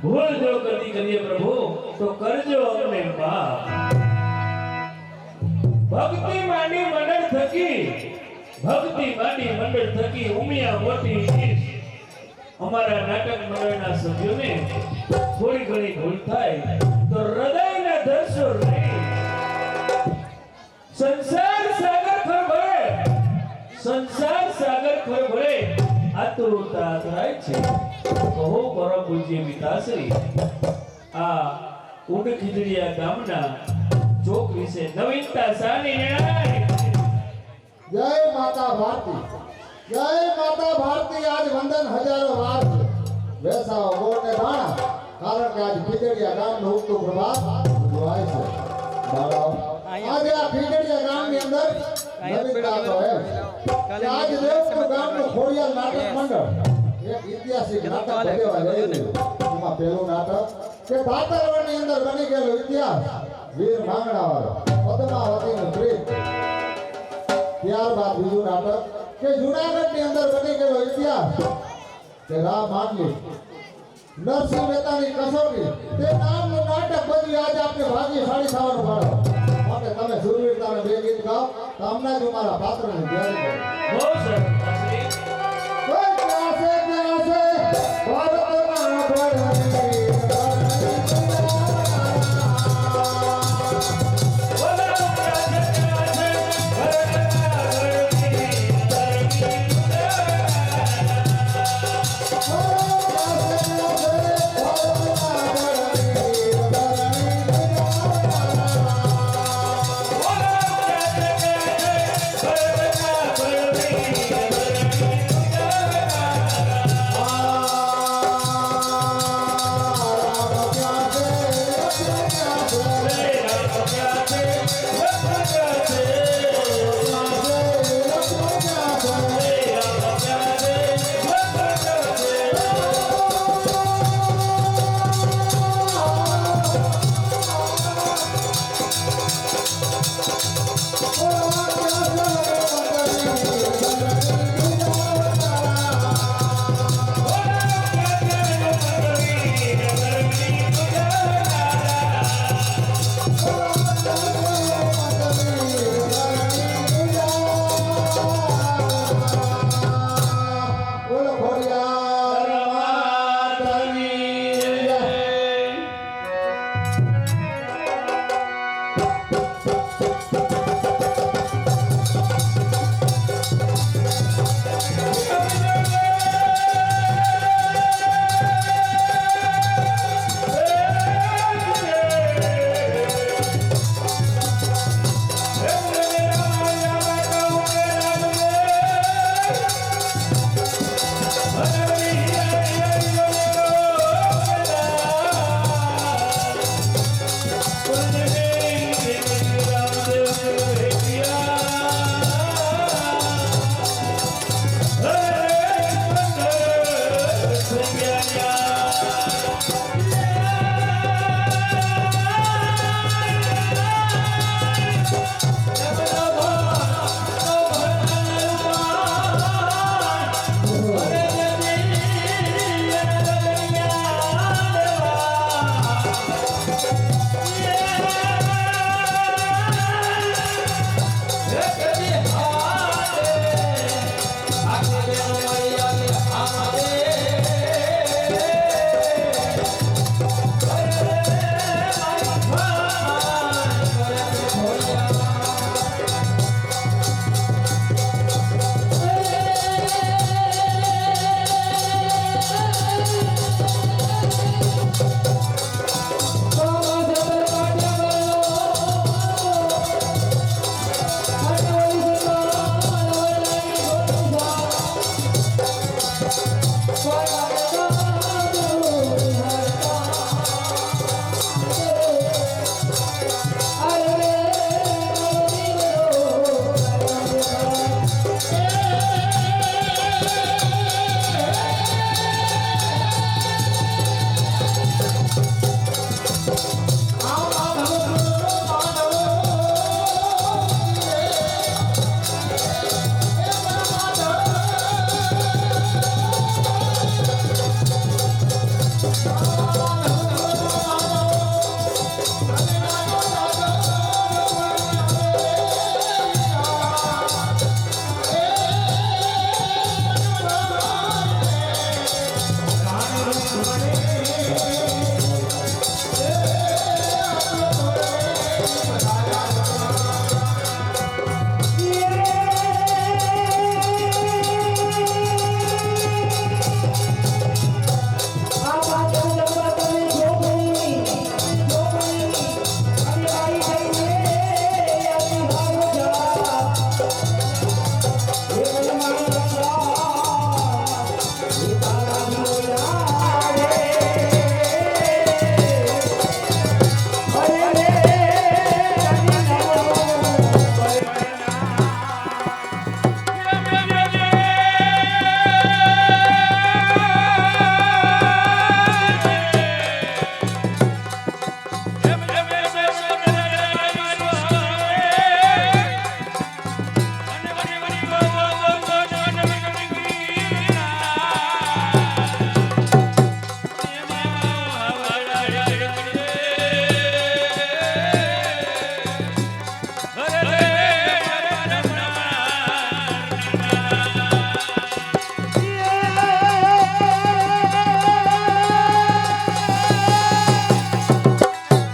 ભૂલ જો કદી કરીએ પ્રભુ તો કરજો અમને માફ. ભક્તિ માંડી મંડળ થકી ઉમિયા મોટી અમારા નાટક મંડળના સભ્યોને થોડી ઘણી ભૂલ થાય તો હૃદયના દર્શો રહી સંસાર સાગર ખરભરે આતુરતા થાય છે. કહો પરમ પૂજ્ય પિતાશ્રી, આ ઉડ ખીજડીયા ગામના ચોક વિશે નવીનતા સાની જણાય. જય માતા ભારતી, જય માતા ભારતી. આજ વંદન હજારો વાર છે. વેસાઓ ગોળને ભાણા, કારણ કે આજ ખીજડીયા ગામનું ઉગતું પ્રભાત ઉજવાય છે. બાળાઓ, આજે આ ખીજડીયા ગામની અંદર નવીનતા તો એમ કે આજ દેવપુર ગામનું ખોડિયાર નાટક મંડળ એક ઐતિહાસિક નાટક ભજવવા જઈ રહ્યું. એમાં પહેલું નાટક કે ભાતરવડની અંદર બની ગયેલો ઇતિહાસ વીર માંગણાવાળો પદ્માવતીનું પ્રેમ. ત્યારબાદ બીજું નાટક કે જૂનાગઢની અંદર બની ગયેલો ઇતિહાસ કે રામ માંડલી નરસિંહ મહેતાની કસોટી. તે નામનું નાટક બની આજે આપણે ભાગ્યશાળી થવાનું મળે. માટે તમે સુરવીરતાને બે ગીત ગાઓ તો હમણાં જ મારા પાત્રની તૈયારી કરો. બહુ સરસ. Thank you.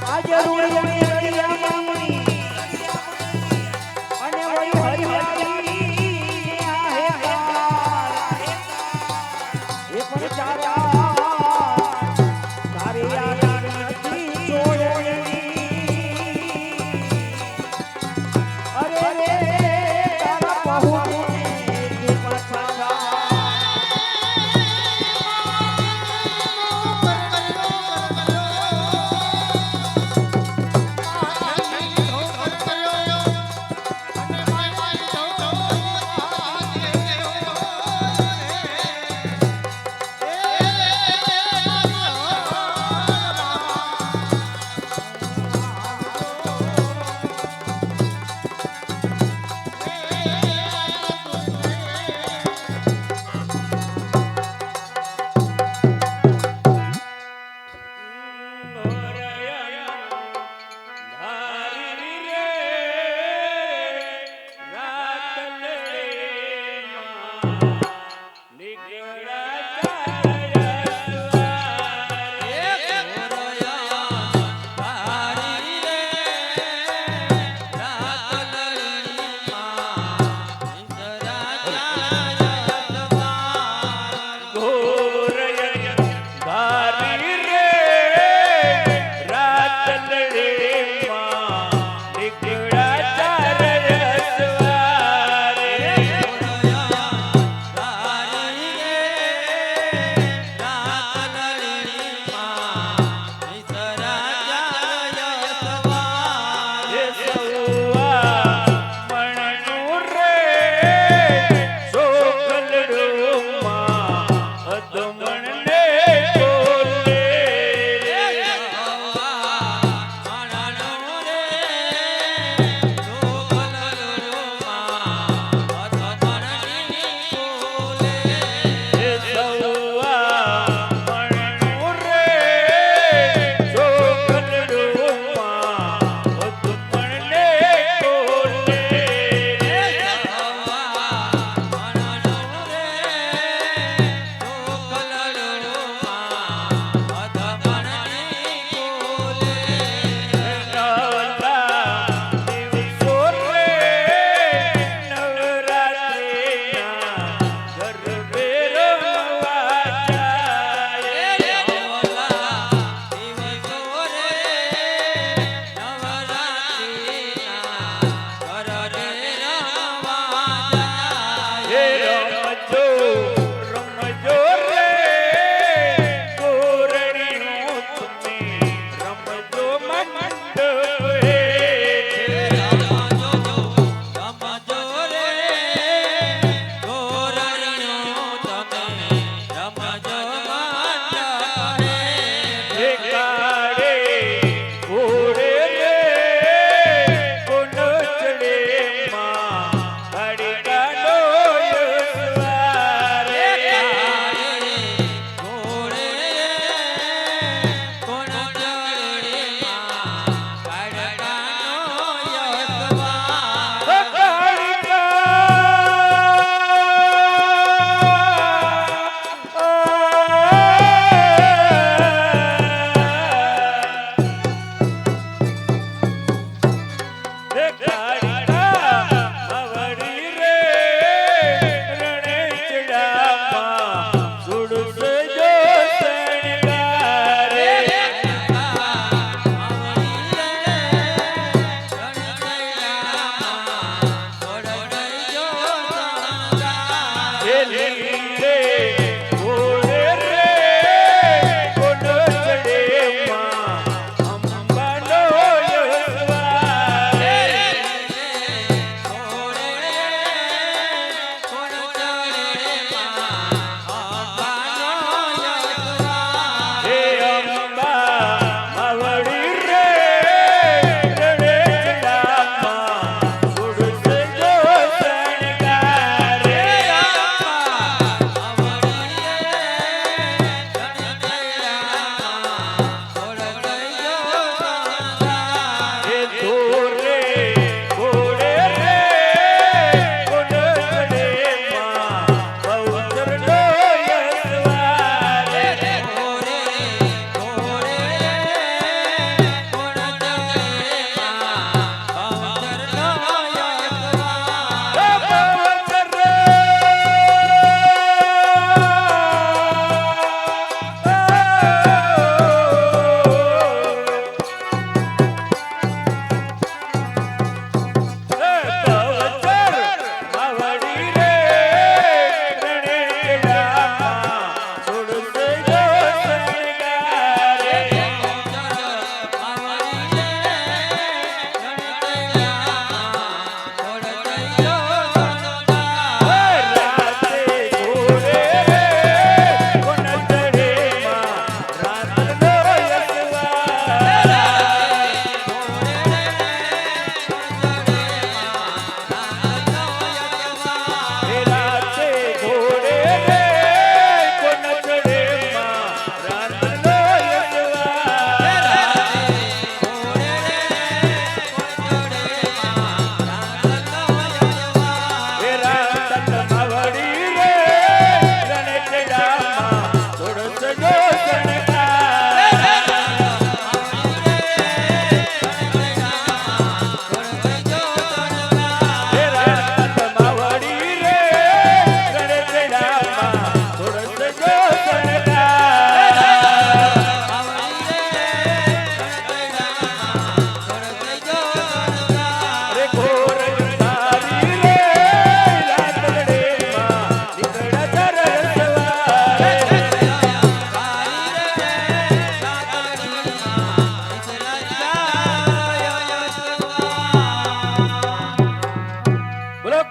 આજે રૂડી રડિયા મામણી અને વળી હરિયાળી આ હે એ પણ ચારા તારી યાદ નથી જોડણી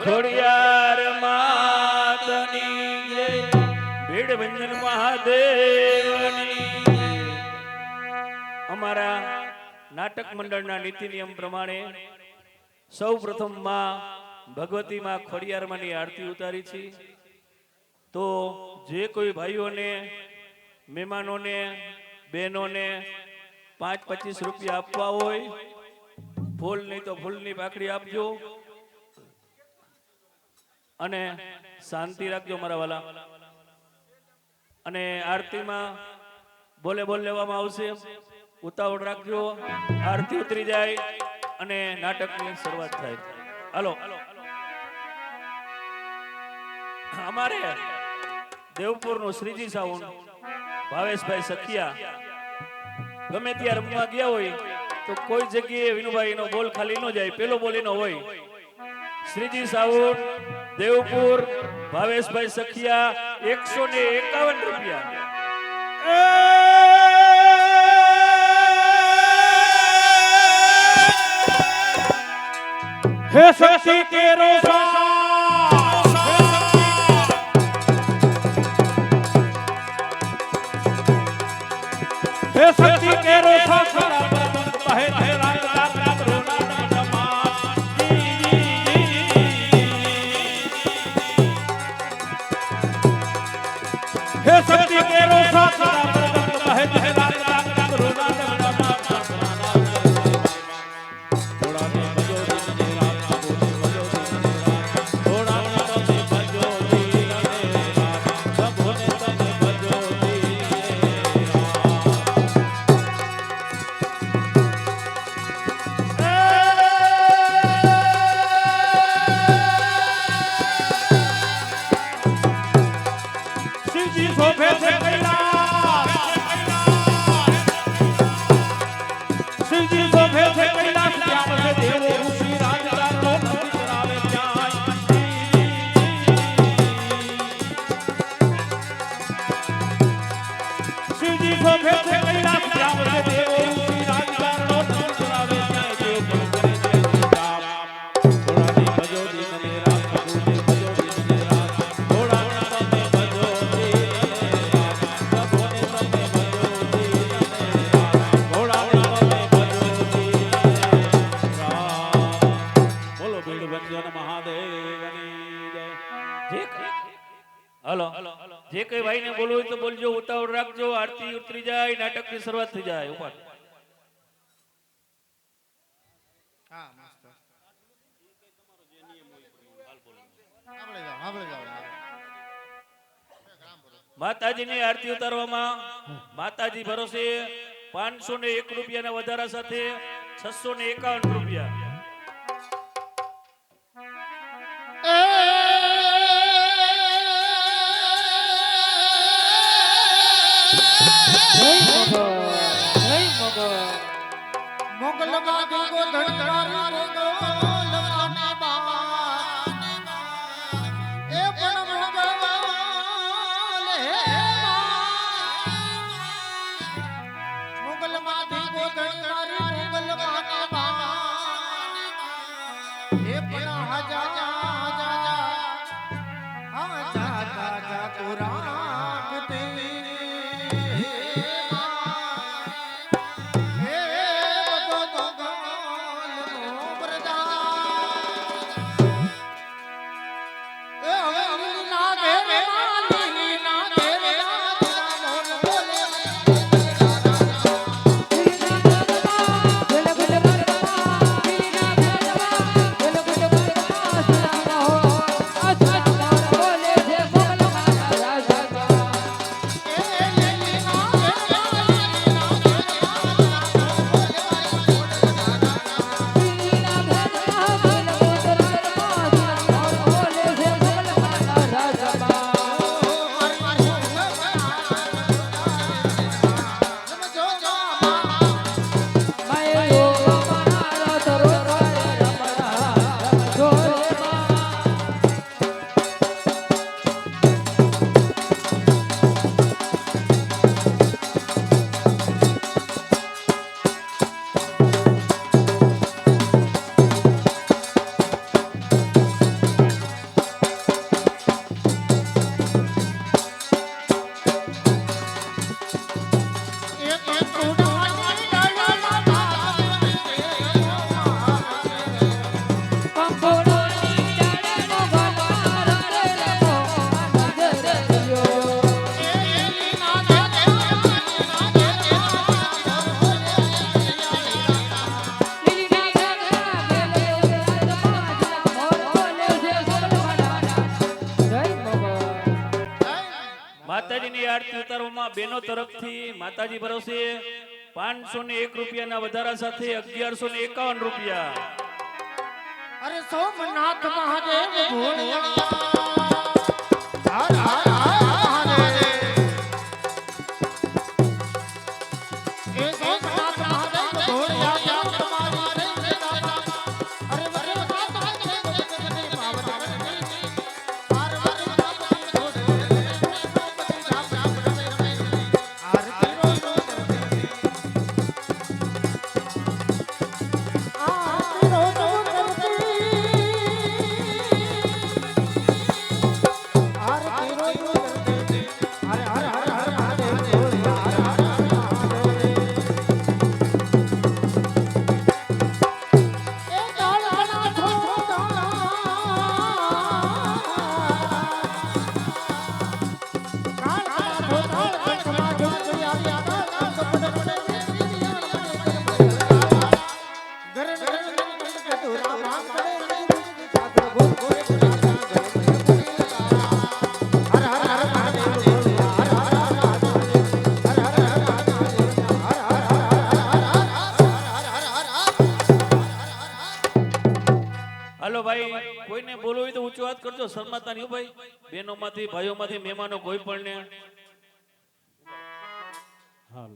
ખોડિયાર માતની જય ભીડ ભંજન મહાદેવની જય. અમારા નાટક મંડળના નીતિ નિયમ પ્રમાણે સૌ પ્રથમ માં ભગવતી માં ખોડિયારમાંની આરતી ઉતારી છે. તો જે કોઈ ભાઈઓને મહેમાનોને બહેનોને 5-25 રૂપિયા આપવા હોય, ફૂલ નહીં તો ફૂલની પાકડી આપજો અને શાંતિ રાખજો મારા વાલા. અને આરતીમાં બોલે બોલ લેવામાં આવશે, ઉતાવળ રાખજો. આરતી ઉતરી જાય અને નાટકની શરૂઆત થાય. હાલો, અમારે દેવપુરનું શ્રીજી સાઉન્ડ ભાવેશભાઈ સખિયા ગમે ત્યાં રમવા ગયા હોય તો કોઈ જગ્યાએ વિનુભાઈ નો બોલ ખાલી ન જાય, પેલો બોલ એનો હોય. શ્રીજી સાઉન્ડ દેવપુર ભાવેશભાઈ સખિયા 151 રૂપિયા. હે શક્તિ કેરો હે શક્તિ કેરો હે શક્તિ કેરો જે કઈ ભાઈ ને બોલવું હોય તો બોલજો, ઉતાવળ રાખજો. આરતી ઉતરી જાય, નાટક ની શરૂઆત થઈ જાય. ઉપર માતાજીની આરતી ઉતારવામાં માતાજી ભરોસે 501 રૂપિયાના વધારા સાથે 651 રૂપિયા. આરતી ઉતારવામાં બેનો તરફથી માતાજી ભરોસે 501 રૂપિયાના વધારા સાથે 1151 રૂપિયા. અરે સોમનાથ મહાદેવ ભોળિયા હર હર હર મહાદેવ એ સોમનાથ મહાદેવ ભોળિયા જામ તમારી રે દાતા અરે વરે દાતા રે ગોપતિ પાવન પાર્વતી પાર્વતી છોડ ગોપતિ રામ રામ રમે રમે આરતી રો આરતી રો હાલો ભાઈ, કોઈને બોલવું હોય તો ઊંચો હાથ કરજો, શરમાતા નહીં હો ભાઈ. બહેનોમાંથી ભાઈઓમાંથી મહેમાનો કોઈ પણ ને હાલ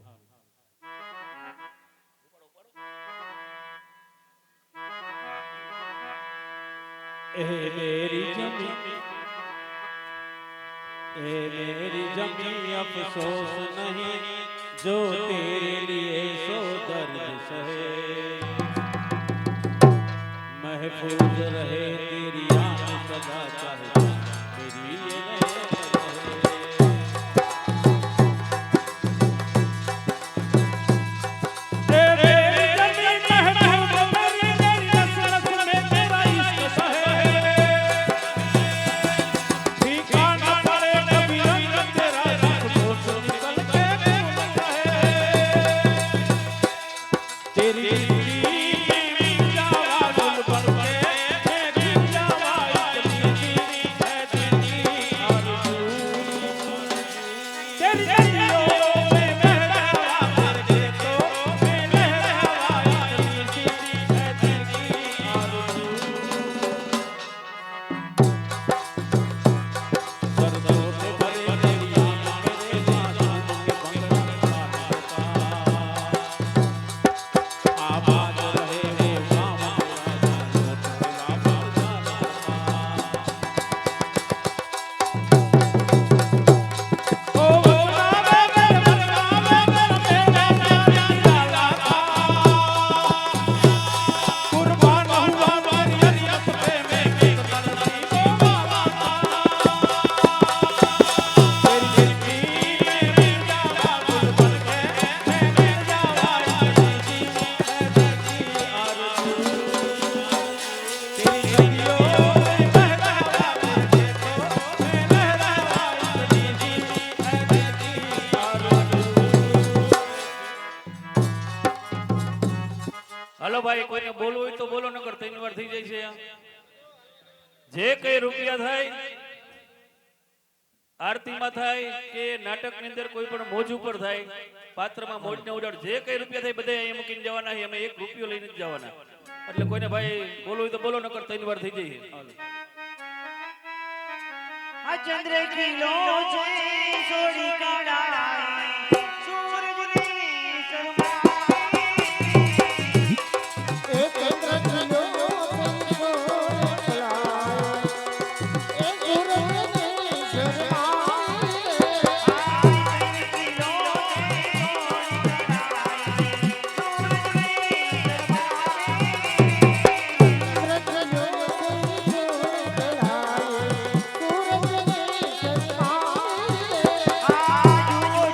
ए मेरी जमी अफसोस नहीं जो तेरे लिए सो दर्द सहे महफूज रहे तेरी आंख सदा चाहे मेरी ये नहीं હાલો ભાઈ, કોઈને બોલવું હોય તો બોલો, નકર 3 વાર થઈ જાય છે. જે કઈ રૂપિયા થાય આરતીમાં થાય કે નાટકની અંદર કોઈ પણ મોજ ઉપર થાય, પાત્રમાં મોજ ને ઉડાડ, જે કઈ રૂપિયા થાય બધા અહીંયા મૂકીને જવાના છે. અમે 1 રૂપિયો લઈને જ જવાના. એટલે કોઈને ભાઈ બોલવું હોય તો બોલો, નકર 3 વાર થઈ જાય. આ ચંદ્ર કિલો છે સોડી કાળા સૂરજની શરમાઈ એક ચંદ્ર કિલો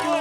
જુઓ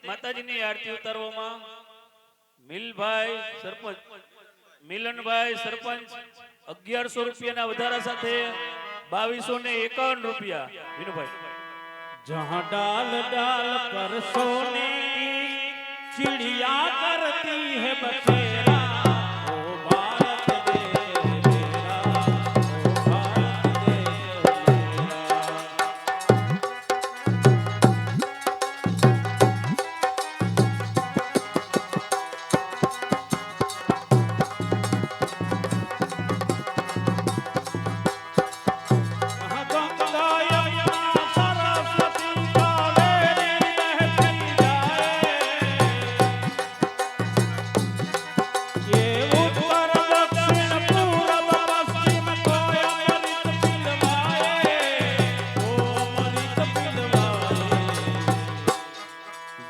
માતાજીની આરતી ઉતારવામાં મિલભાઈ સરપંચ મિલનભાઈ સરપંચ 1100 રૂપિયાના વધારા સાથે 2251 રૂપિયા વિનુભાઈ जहाँ डाल डाल पर सोने की चिड़िया करती है बसेरा ओ भारत देश मेरा ओ भारत देश मेरा कहाँ गंगा यमुना सरस्वती कावेरी बहती जाए ये उत्तर दक्षिण पूरब पश्चिम को अमृत पिलवाए ओ अमृत पिलवाए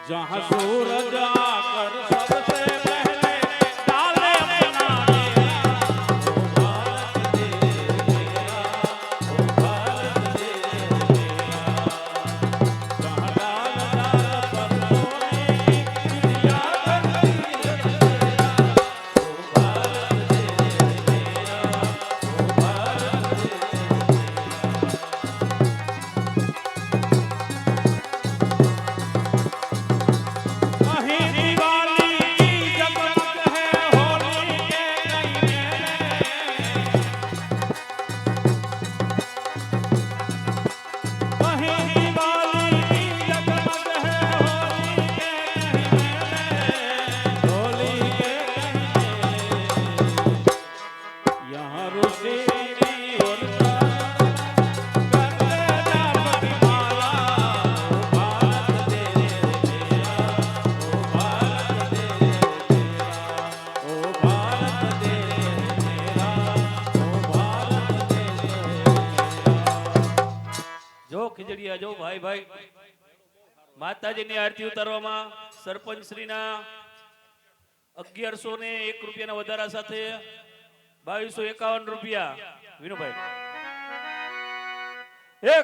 जहाँ सूरज आकर सबसे पहले डाले अपना डेरा ओ भारत देश मेरा ओ भारत देश मेरा जहाँ डाल डाल पर सोने की चिड़िया करती है बसेरा ओ भारत देश मेरा ओ भारत कहीं दिवाली की जगमग है होली के कई मेले कहीं दिवाली की जगमग है होली के कहीं मेले होली के कहीं मेले यहाँ रुसेरी और करते जापकी माला ओ भारत देश मेरा ओ भारत देश मेरा ओ भारत देश मेरा ओ भारत देश मेरा જો ખીજડીયા જો ભાઈ ભાઈ માતાજીની આરતી ઉતારવામાં સરપંચ શ્રીના 1101 રૂપિયાના વધારા સાથે 2251 રૂપિયા વિનુભાઈ એ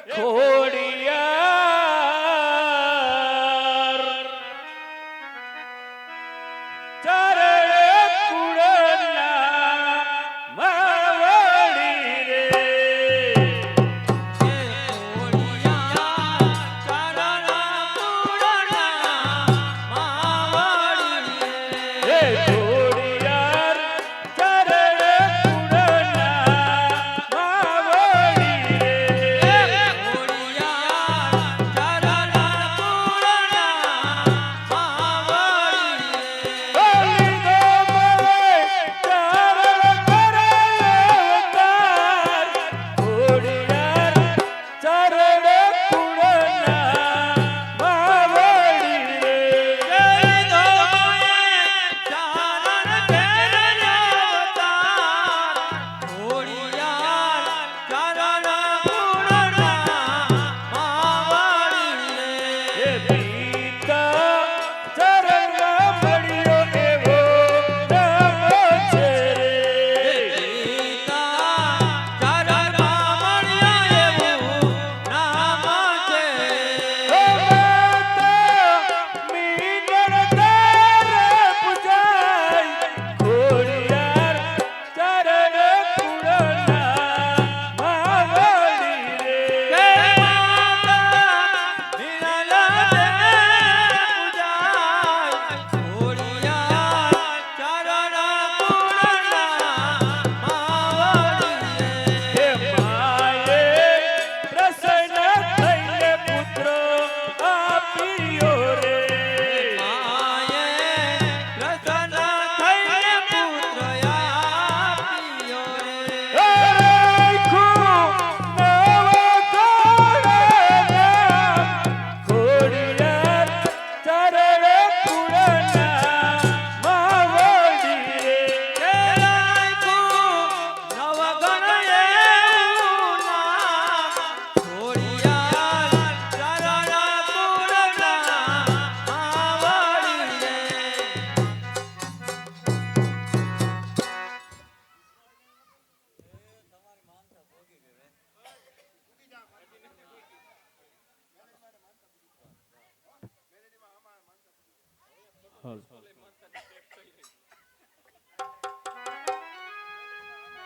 ખોડિયાર ચરણે કુળના માવડી રે હે ખોડિયાર ચરણે કુળના માવડી રે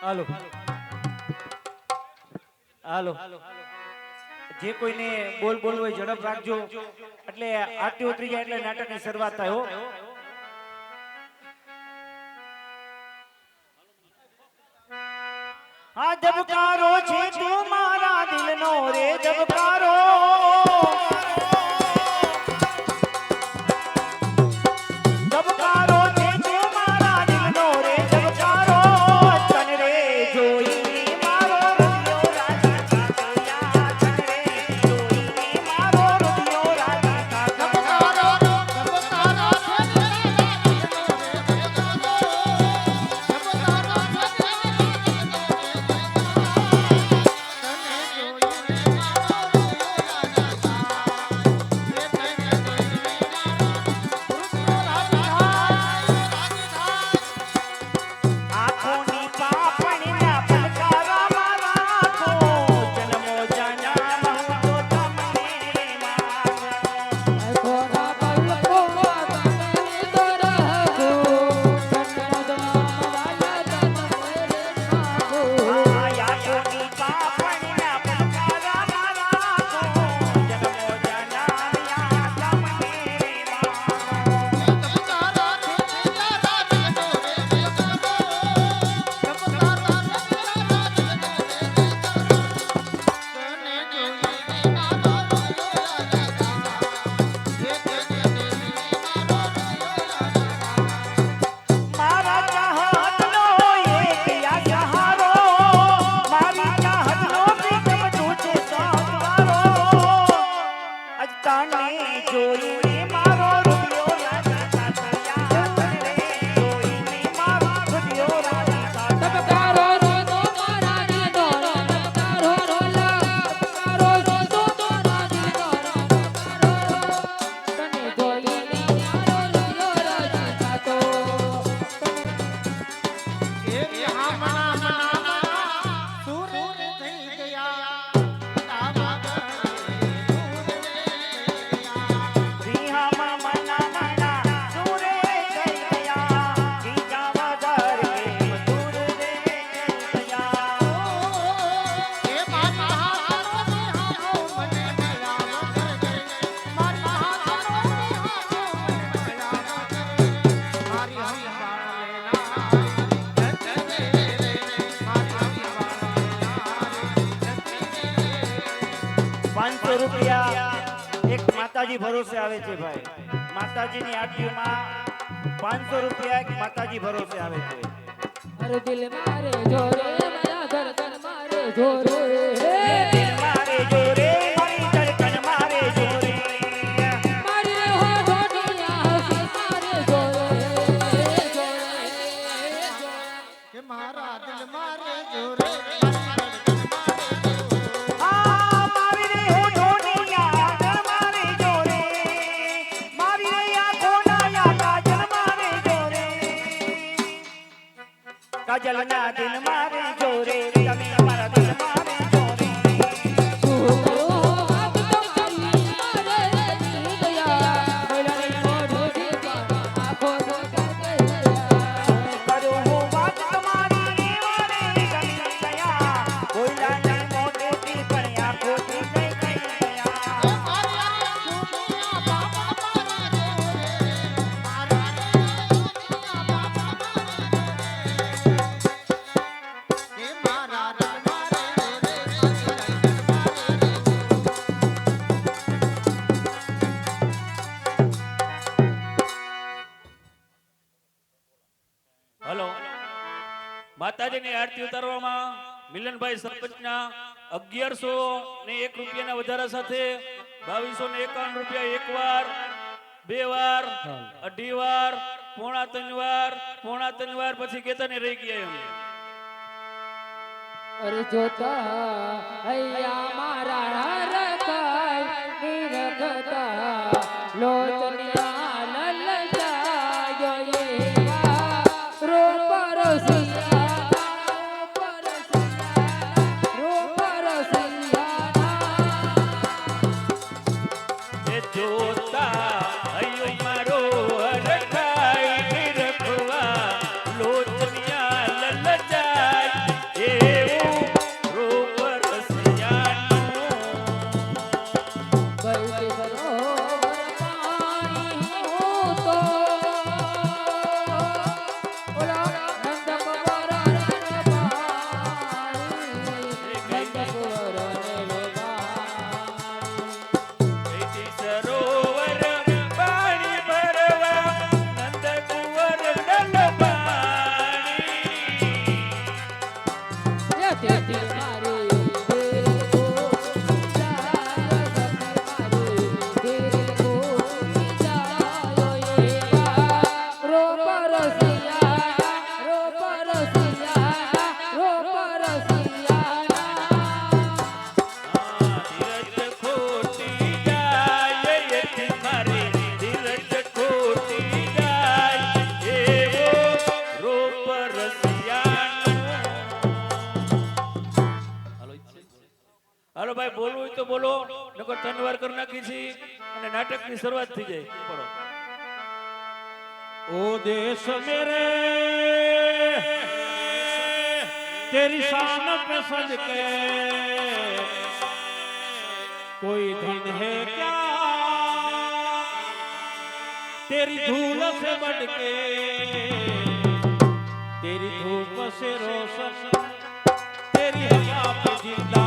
હાલો હાલો જે કોઈને બોલ બોલ હોય ઝડપ રાખજો એટલે આરતી ઉતરી જાય એટલે નાટકની શરૂઆત થાય હો આ જબકારો છે તું મારા દિલનો રે જબકારો જબકારો છે તું મારા દિલનો રે જબકારો તન રે જોઈ મારો હૃદયો રાજી થાતો યા તન રે જોઈ મારો હૃદયો રાજી થાતો આંખોની પાપણીના પલકારા મારા આંખો જન્મો જન્મ હું તો તમને માગો આંખોની પાપણીના પલકારા મારા આંખો જન્મો જન્મ યા તમને માગો મારા ચાહતનો એક યા સહારો મારી ચાહતનો પ્રીતમ તું છે સહારો અજ તને જોઈને મારો હૃદયો રાજી થાતો યા તને જોઈને મારો હૃદયો રાજી થાતો વિહામાં મના મના સુરે થઈ ગયા ગીતા વગર પ્રેમ દૂર રે થઈ ગયા ₹500 એક માતાજી ભરોસે આવે છે ભાઈ માતાજીની આરતીમાં ₹500 એક માતાજી ભરોસે આવે છે અરે દિલ મારે જોરે મારા ધડકન મારે જોરે દિલ મારે જોરે મારી ધડકન મારે જોરે મારી રે હો ઢોઢિયા હસી મારે જોરે આ મારી રે હો ઢોલિયા ધડ મારે જોરે મારી રે આંખોના યા કાજલ મારે જોરે કાજલના દિલ મારે જોરે તમે મારા દિલ મારે જોરે વાત તો કરી મારે રે દયા બોલાની મોઢે આખો જોતા ગયા કરું હું વાત તમારી વારે ગમી ગયા બોલાની મોઢેથી પણ આંખોથી ગઈ ગયા હલો માતાજીની આરતી ઉતારવામાં મિલનભાઈ સરપંચના 1101 રૂપિયાના વધારા સાથે 2251 રૂપિયા એક વાર બે વાર અઢી વાર પોણા ત્રણ વાર પછી કેતાને રહી ગયા એમ અરે જોતા હૈયા મારા હરકાય નિરખતા લોચનિયા લલચાયો એવા રો પરસિયા એ જોતા હૈયો મારો હરખ તેથી મારે દિલ ખોઈ જાય સખી મારે દિલ ખોઈ જાય એવા રો પરસિયા રો પરસિયા રો પરસિયા ધીરજ ખોટી જાય એથી મારી ધીરજ ખોટી જાય એવો રૂપ રસિયાનો. હાલો ભાઈ, બોલવું હોય તો બોલો, નકર તનવાર કરી નાખી છે અને નાટકની શરૂઆત થઈ જાય. પડો. ओ देश मेरे तेरी शान पे सज के कोई धन है क्या तेरी धूल से बढ़ के तेरी धूप से रोशन तेरी हवा पे जिंदा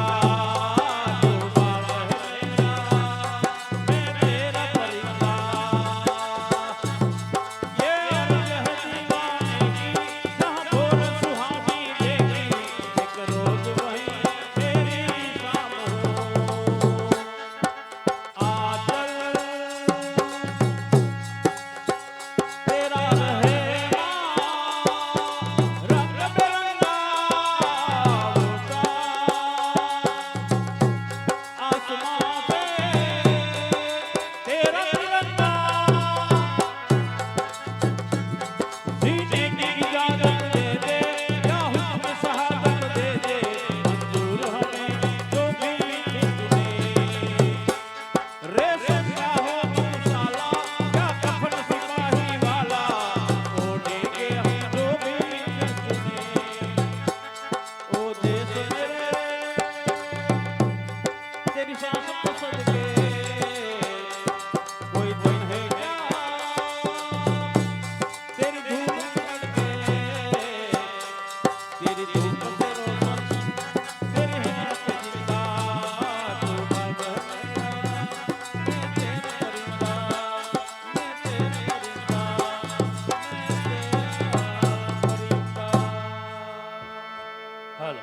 હાલો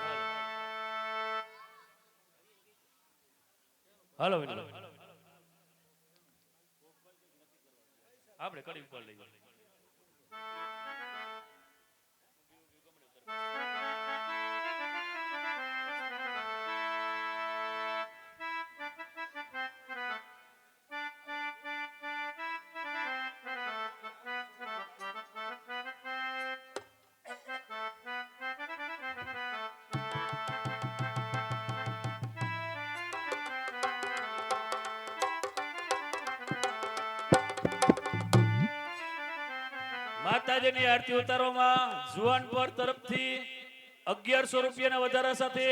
હાલો વિનોદ. આપણે કડી ઉપર લઈ જઈએ. માતાજીની આરતી ઉતારવામાં જુવાનપર તરફથી 1100 રૂપિયાના વધારા સાથે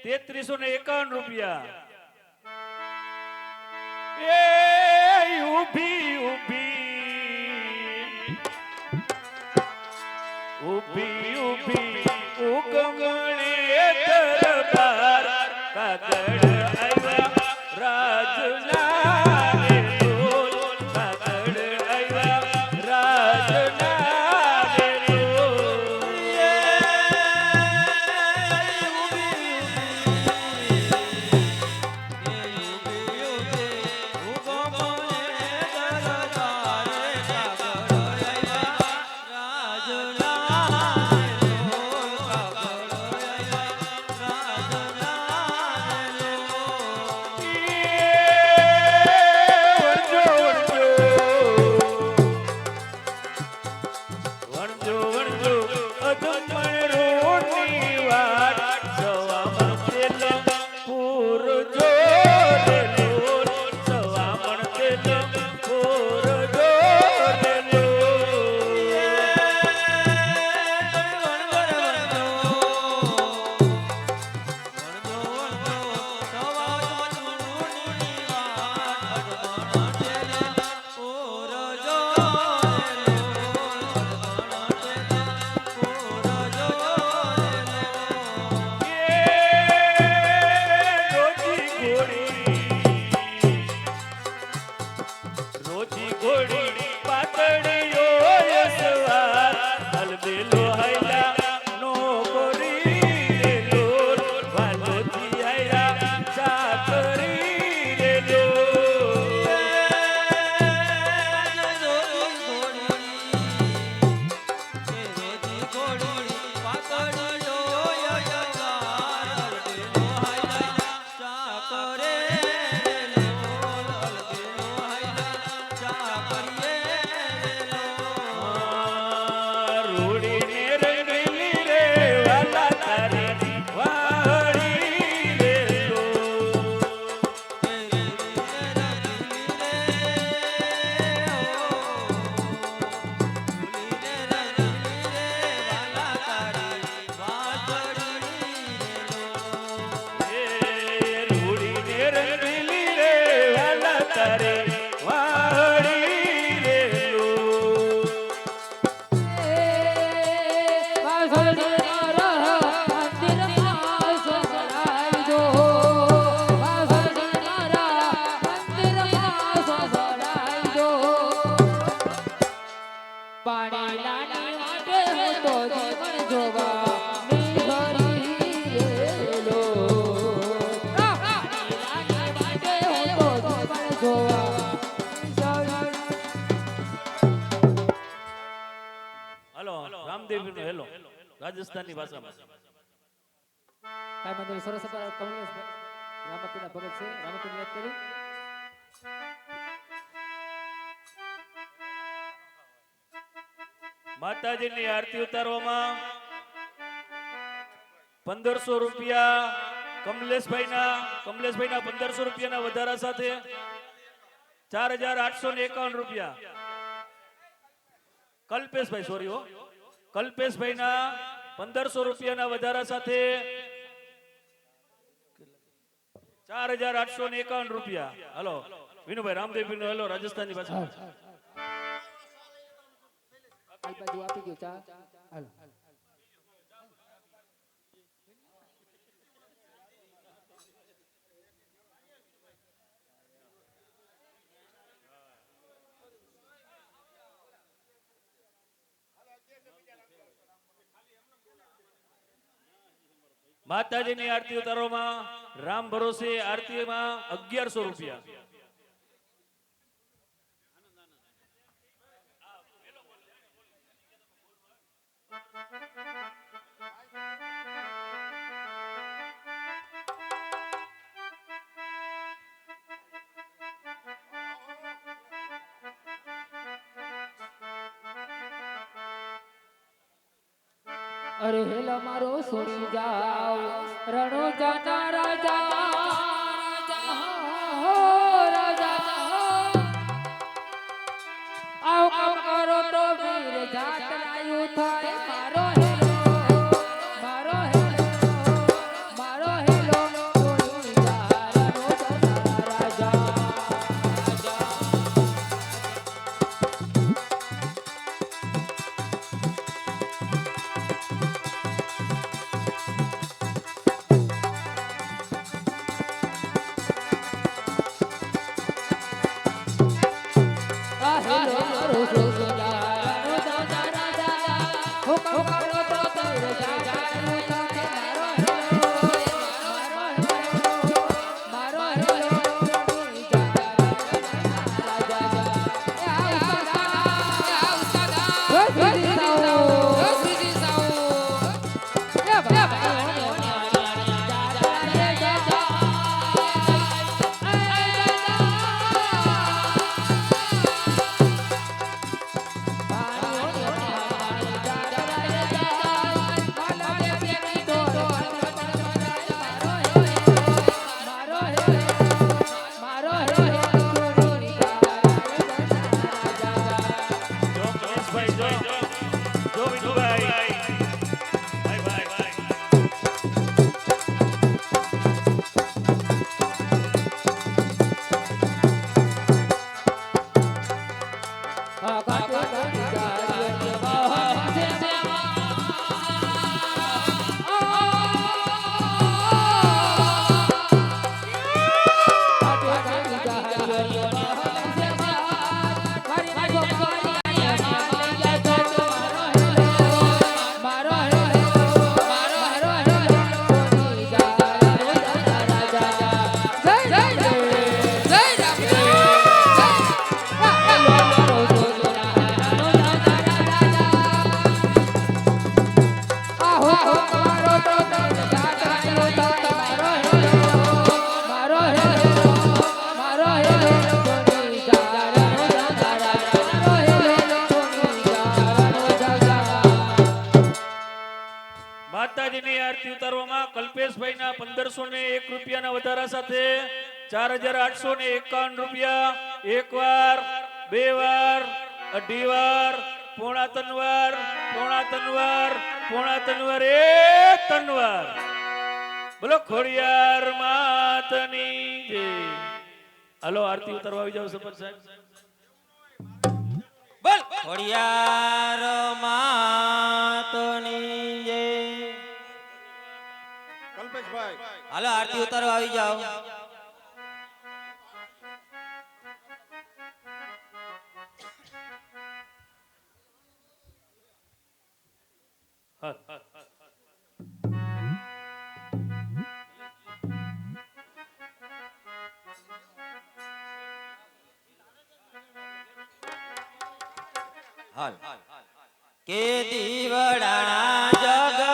3351 રૂપિયા. એ ઊભી ઊભી ઊભી ઊભી ઉગમણે દરબાર કાગળ આવ્યા રાજના રાજના રાજસ્થાનની ભાષામાં. કાંઈ વાંધો નહીં. સરસ અમારા કમલેશભાઈ રામપીના ભગત છે. રામપીને યાદ કરી. માતાજીની આરતી ઉતારવામાં 1500 રૂપિયા કમલેશભાઈના 1500 રૂપિયાના વધારા સાથે 4851 રૂપિયા કલ્પેશભાઈ સોરી કલ્પેશભાઈના 1500 રૂપિયાના વધારા સાથે 4851 રૂપિયા. હલો વિનુભાઈ રામદેવ હેલો રાજસ્થાનની ભાષા. આ બાજુ આપી દો ચા. હાલો. માતાજીની આરતી ઉતારવામાં રામ ભરોસે આરતીમાં 1100 રૂપિયા. અરે હેલા મારો સોરી જાઓ રણો જાના રાજા હો રાજા આવ કામ કરો તો વીર જાત લાયું થાય મારો હેલો મારો હેલો મારો હેલો સોરી જા રણો જાના રાજા માતાજીની આરતી ઉતારવામાં કલ્પેશભાઈના 1501 રૂપિયાના વધારા સાથે 4851 રૂપિયા. એક વાર, બે વાર, અઢી વાર, પોણા ત્રણ વાર, પોણા ત્રણ વાર, પોણા ત્રણ વાર, એક ત્રણ વાર. બોલો ખોડિયાર માતની જય. હાલો આરતી ઉતારવા આવી જાવ સરપંચ સાહેબ. બોલ ખોડિયાર માતની જય. કલ્પેશભાઈ હાલો આરતી ઉતારવા આવી જાઓ. હા. હાલ કે દીવડાના જગ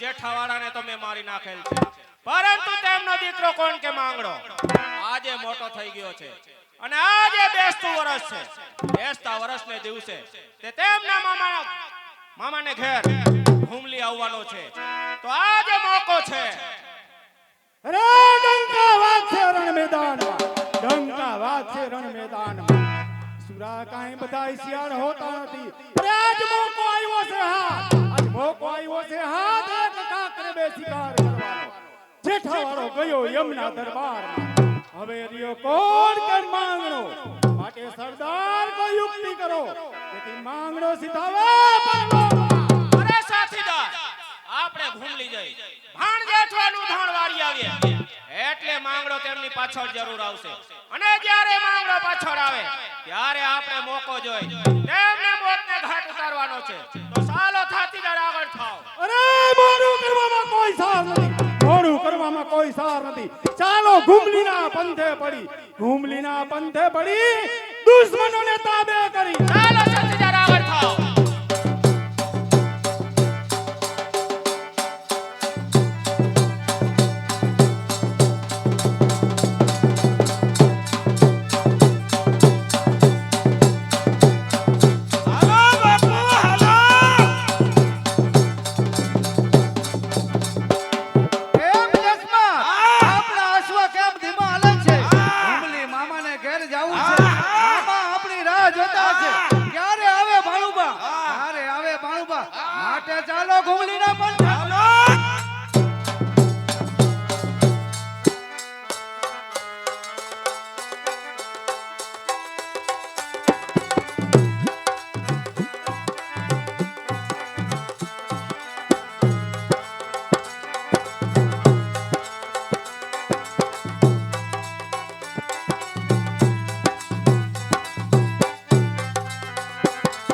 જેઠાવાળાને તો મેં મારી નાખેલ છે, પરંતુ તેમનો દીકરો કોણ કે માંગડો આજે મોટો થઈ ગયો છે અને આજે બેસતું વર્ષ છે. બેસતા વર્ષને દિવસે તે તેમના મામાને ઘેર હુમલી આવવાનો છે. તો આજે મોકો છે. અરે ડંકા વાત છે રણ મેદાનમાં, ડંકા વાત છે રણ મેદાનમાં. સુરા કાંઈ બધાય શિયાળ હોતા નથી. અરે આજ મોકો આવ્યો છે હાથ, આજ મોકો આવ્યો છે હાથ એક કાકરે બે શિકાર કરવાનો. જેઠાવાળો ગયો યમના દરબારમાં, હવે રહ્યો કોણ કે માંગણો. માટે સરદાર કોઈ યુક્તિ કરો જેથી માંગણો સીધાવે પરલોકમાં. અરે સાથીદાર, આપણે ઘૂમલી જઈ ભાણ જેઠવાનું ધાણ વાળી આવીએ એટલે માંગડો તેમની પાછળ જરૂર આવશે. અને જ્યારે માંગડો પાછળ આવે ત્યારે આપણે મોકો જોઈ તેમને મોતને ઘાટ ઉતારવાનો છે. તો સાલો સાથીદાર આગળ થાઓ. અરે મોડું કરવામાં કોઈ સાર નથી, મોડું કરવામાં કોઈ સાર નથી. ચાલો ઘુમલીના પંથે પડી, ઘુમલીના પંથે પડી દુશ્મનોને તાબે કરી. ચાલો સાથીદાર આગળ થાઓ.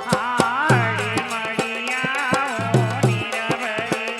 હાડી મળિયા ઓ નીરવરી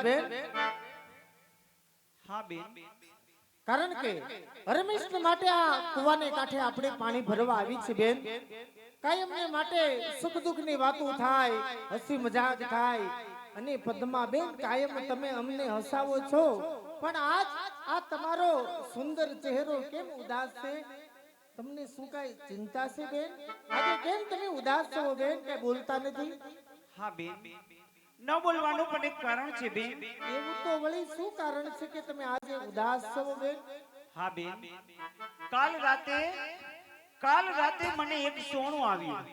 બેન હા બેન કારણ કે રમેશ માટે આ કુવાને કાંઠે આપણે પાણી ભરવા આવી છે બેન કાયમને માટે સુખ દુઃખ ની વાતો થાય હસી મજાક થાય અને પદ્મા બેન કાયમ તમે અમને હસાવો છો પણ આજ આ તમારો સુંદર ચહેરો કેમ ઉદાસ છે તમને શું કાઈ ચિંતા છે બેન આજે કેમ તમે ઉદાસ છો બેન કે બોલતા નથી હા બેન ન બોલવાનું પણ એક કારણ છે બેન એવું તો વળી શું કારણ છે કે તમે આજે ઉદાસ છો બેન હા બેન કાલ રાતે મને એક સોનું આવ્યું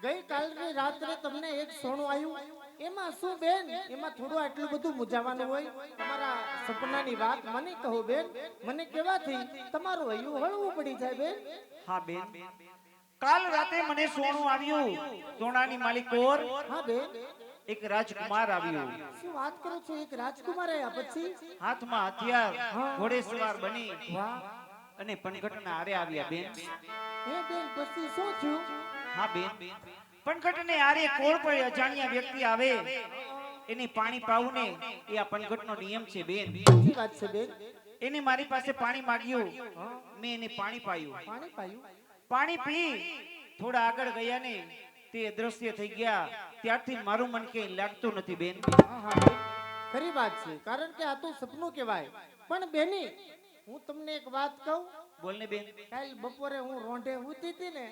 ગઈ કાલની રાત્રે તમને એક સોનું આવ્યું એમાં શું બેન એમાં થોડું આટલું બધું મુજાવાનું હોય તમારા સપનાની વાત મને કહો બેન મને કેવાથી તમારું હૈયું હળવું પડી જાય બેન હા બેન કાલ રાતે મને સોનું આવ્યું સોનાની માલિકોર હા બેન એક રાજકુમાર આવ્યો શું વાત કરો છો એક રાજકુમાર આયા પછી હાથમાં હથિયાર ઘોડેસવાર બની વાહ અને પનઘટના આરે આવ્યા બેન હે બેન પછી શું થયું હા બેન પનઘટને આરે કોળ પર અજાણ્યા વ્યક્તિ આવે એને પાણી પાવું ને એ આ પનઘટનો નિયમ છે બેન સાચી વાત છે બેન એને મારી પાસે પાણી માંગ્યું મેં એને પાણી પાયું પાણી પાયું પાણી પી થોડા આગળ ગયા ને તે અદ્રશ્ય થઈ ગયા ત્યારથી મારું મન કે લાગતું નથી બેન હા હા બેન ખરી વાત છે કારણ કે આ તો સપનું કહેવાય પણ બેની હું તમને એક વાત કહું બોલ ને બેન કાલ બપોરે હું રોંઢે ઉતી હતી ને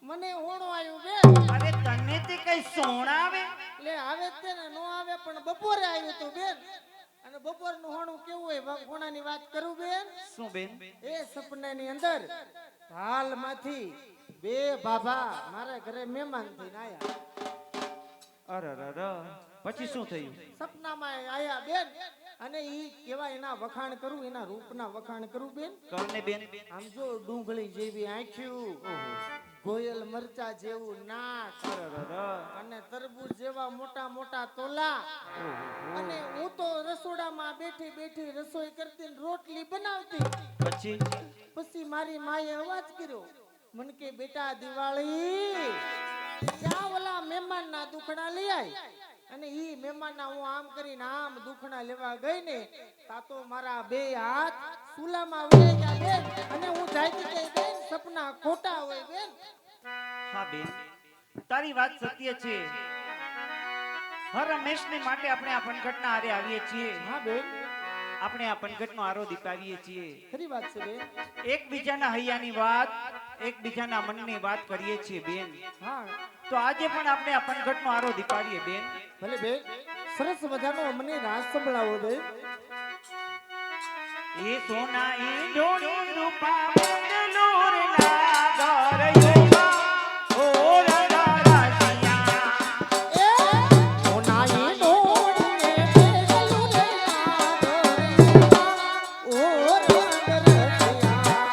મને ઓણો આવ્યું બેન અરે તને તે કઈ સોણા આવે લે આવે તે ને નો આવે પણ બપોરે આવ્યું તું બેન અને બપોરનું હોણું કેવું હોય હોણાની વાત કરું બેન શું બેન એ સપનાની અંદર હાલમાંથી બે બાબા મારા ઘરે મહેમાન થઈને આયા અરે પછી શું થયું સપનામાં આયા બેન અને ઈ કેવા એના વખાણ કરું એના રૂપના વખાણ કરું બેન કરને બેન આમ જો ડુંગળી જેવી આંખ્યું ગોયલ મરચા જેવું નાક અને તરબૂચ જેવા મોટા મોટા તોલા અને હું તો રસોડામાં બેઠી બેઠી રસોઈ કરતી ને રોટલી બનાવતી પછી મારી માએ અવાજ કર્યો મન કે બેટા દિવાળી જા ઓલા મહેમાન ના દુખણા લઈ આય અને ઈ મહેમાન ના હું આમ કરીને આમ દુખણા લેવા ગઈ ને તા તો મારા બે હાથ સુલામાં વહી ગયા બેન અને હું જાગી ગઈ બેન સપના ખોટા હોય બેન હા બેન તારી વાત સત્ય છે હર રમેશને માટે આપણે આ પનઘટના આરે આવીએ છીએ હા બેન આપણે આ પનઘટનો આરો દીપાવીએ છીએ ખરી વાત છે બેન એકબીજાના હૈયાની વાત એકબીજાના મનની વાત કરીએ છીએ બેન હા તો આજે પણ આપણે આ પનઘટનો આરો દીપાવીએ બેન ભલે બેન સરસ મજાનો મને રાસ સંભળાવો બેન એ સોના એ ઢોળી રૂપા મંગલુર નાગર યુવા ઓ રંગા રાશિયા એ ઓનાઈ ડોળને બેગલું રે ઓ રંગ રસિયા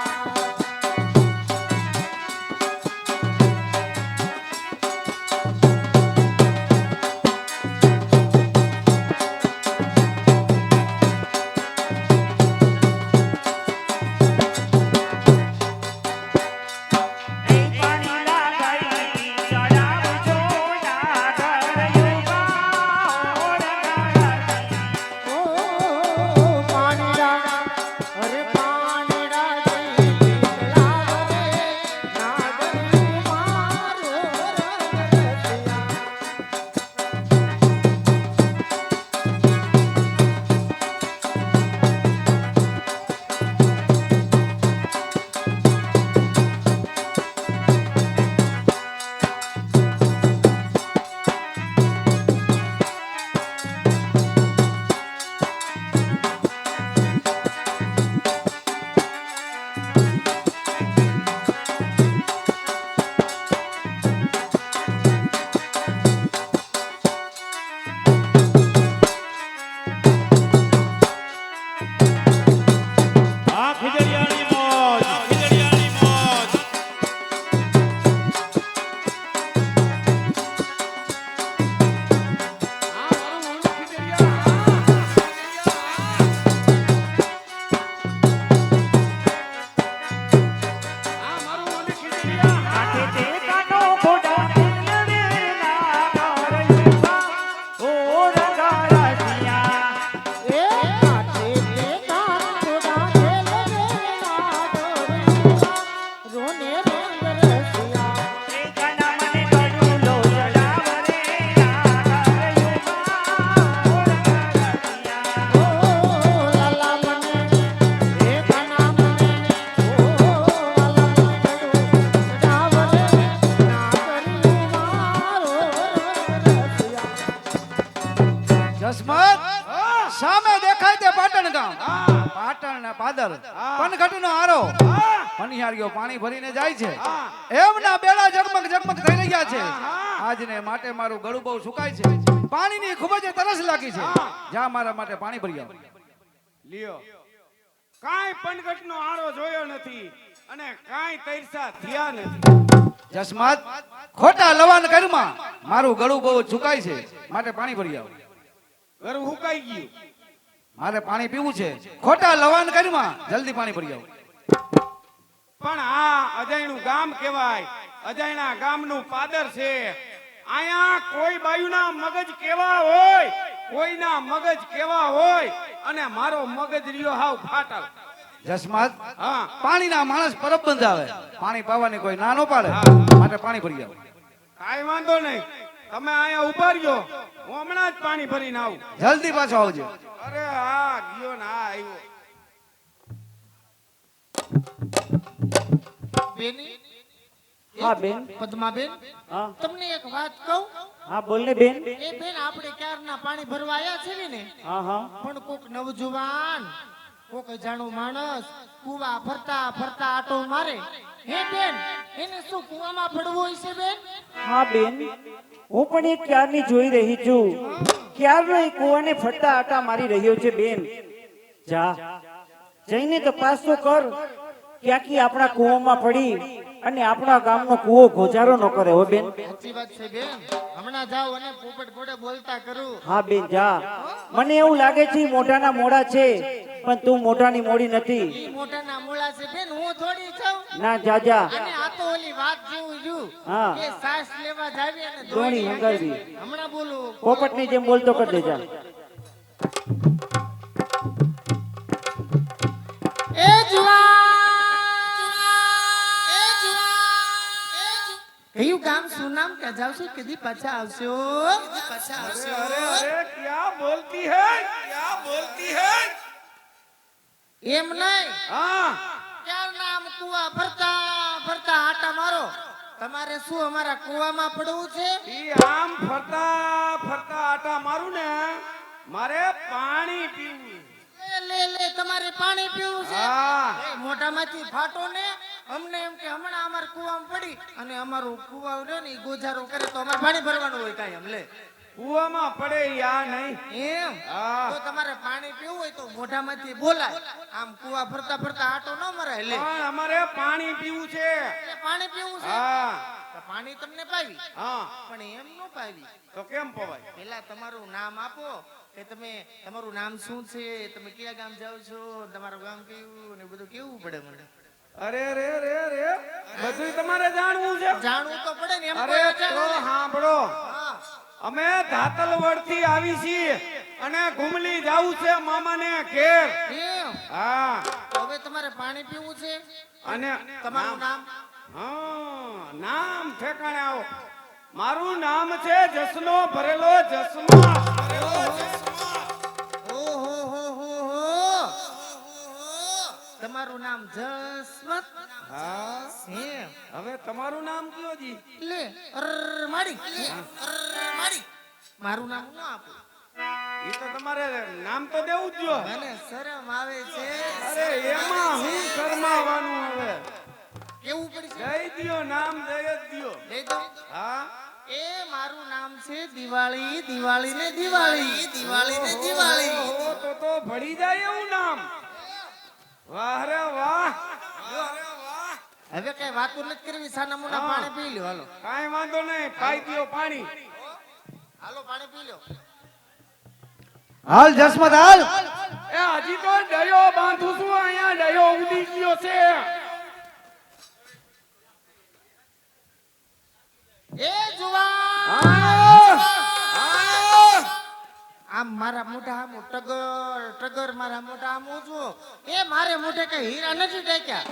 પનઘટનો આરો પનિહારીઓ પાણી ભરીને જાય છે એમના બેડા ઝગમગ ઝગમગ થઈ રહ્યા છે આજને માટે મારું ગળું બહુ સુકાય છે પાણીની ખૂબ જ તરસ લાગી છે જા મારા માટે પાણી ભરી આવ લ્યો કાંઈ પનઘટનો આરો જોયો નથી અને કાંઈ તરસા થયા નથી. જસમાત ખોટા લવાન કરમાં મારું ગળું બહુ સુકાય છે માટે પાણી ભરી આવ ઘર હુકાઈ ગયું. મારે પાણી પીવું છે ખોટા લવાન કરમાં જલ્દી પાણી ભરી આવ પણ આ અજાયણું ગામ કહેવાય, અજાયણા ગામનું પાદર છે. અહીંયા કોઈ બાયુના મગજ કેવા હોય, કોઈના મગજ કેવા હોય, અને મારો મગજ રહ્યો હાવ ફાટલ. જસમાત હા પાણીના માણસ પરબ બંધાવે પાણી પાવાની કોઈ ના નો પાડે માટે પાણી ભરી આવ કાંઈ વાંધો નહીં, તમે અહીંયા ઉભા રહ્યો, હું હમણાં જ પાણી ભરીને આવું. જલ્દી પાછો આવજો અરે હા ગયો ને હા આવ્યો. બેની હા બેન પદ્માબેન, હા તમને એક વાત કહું. હા બોલ ને બેન એ બેન, આપણે ક્યારના પાણી ભરવા આયા છે ને, હા હા પણ કોક નવજુવાન, કોક અજાણું માણસ કુવા ફરતા ફરતા આટો મારે. હે બેન, એને શું કુવામાં પડવું હોય છે બેન? હા બેન હું પણ એક ક્યારની જોઈ રહી છું ક્યારનો એ કુવાને ફરતા આટા મારી રહ્યો છે બેન જા જઈને તપાસ તો કર ક્યાંકી આપણા કુવામાં પડી અને આપણા ગામનો કુવો ગોજારો ન કરે હો બેન સાચી વાત છે બેન, હમણાં જાઓ અને પોપટ ઘોડે બોલતા કરું. હા બેન જા મને એવું લાગે છે ઈ મોઢાના મોડા છે પણ તું મોઢાની મોડી નથી ઈ મોઢાના મૂળા છે બેન, હું થોડી છું. ના જા જા અને આ તો ઓલી વાત જેવું રહ્યું હા. કે સાસ લેવા જાવી અને દોણી દોણી હંગાવી. હમણાં બોલું પોપટની જેમ બોલતો કર દે જા એ જુવાન, કયું ગામ શું નામ કે જાવશો કદી પાછા આવશો? અરે અરે ક્યાં બોલતી હૈ, ક્યાં બોલતી હૈ. એમ નહીં, હા ક્યારના આમ કુવા ફરતા ફરતા આટા મારો. તમારે શું અમારા કુવામાં પડવું છે? ઈ આમ ફરતા ફરતા આટા મારું ને, મારે પાણી પીવું. લે લે, તમારે પાણી પીવું છે? હા એ મોઢામાંથી ફાટો ને. અમને એમ કે હમણાં અમાર કુવામાં પડી અને અમારું કુવા રહ્યો ને ઈ ગોજારો કરે તો અમારે પાણી ભરવાનું હોય કાંઈ એમ. લે કુવામાં પડે ઈ આ નહીં. એમ હા. તો તમારે પાણી પીવું હોય તો મોઢામાંથી બોલાય, આમ કુવા ફરતા ફરતા આટો ન મરાય. લે પણ અમારે પાણી પીવું છે. એટલે પાણી પીવું છે હા તો પાણી તમને પાવી, હા પણ એમ ન પાવી. તો કેમ પવાય? પેલા તમારું નામ આપો કે તમે, તમારું નામ શું છે, તમે કયા ગામ જાઓ છો, તમારું ગામ કયું, ને બધું કેવું પડે મને અરે રે રે રે બધું તમારે જાણવું છે. જાણવું તો પડે ને. એમ અરે કોઈ તો અજાણે. સાંભળો, હા. અમે ધાતલવડ થી આવી છીએ અને ઘુમલી જાવું છે મામાને ઘેર. એમ હા તો હવે તમારે પાણી પીવું છે. અને તમારું નામ? હા નામ ઠેકાણે આવો. મારું નામ છે જસનો ભરેલો જસમા. ઓહો હો હો હો. તમારું નામ જસવંત? હા એમ હવે તમારું નામ કયો જી? લે મારી મારી મારું નામ ન આપું. એ તો તમારે નામ તો દેવું જ જો. મને શરમ આવે છે. અરે એમાં હું શરમાવાનું હવે? કેવું પડશે? દઈ દ્યો નામ, દઈ જ દ્યો. દઈ દઉં? હા એ મારું નામ છે દિવાળી, દિવાળી ને દિવાળી, દિવાળી ને દિવાળી. ઓહો, તો ભળી જાય એવું નામ. વાહ રે વાહ. હવે કઈ વાતો નથી કરવી, સાના મુના હા. પાણી પી લ્યો. હાલો કાંઈ વાંધો નહીં, પાઈ દ્યો પાણી. હાલો પાણી પી લ્યો. હાલ જસમત હાલ એ હજી તો ડયો બાંધું છું, અહીંયા ડયો ઉડી ગયો છે. એ જુવાન, હા. આમ મારા મોઢા આમ ટગર ટગર, મારા મોઢા આમ જુઓ. એ મારે મોઢે કઈ હીરા નથી ટેક્યા.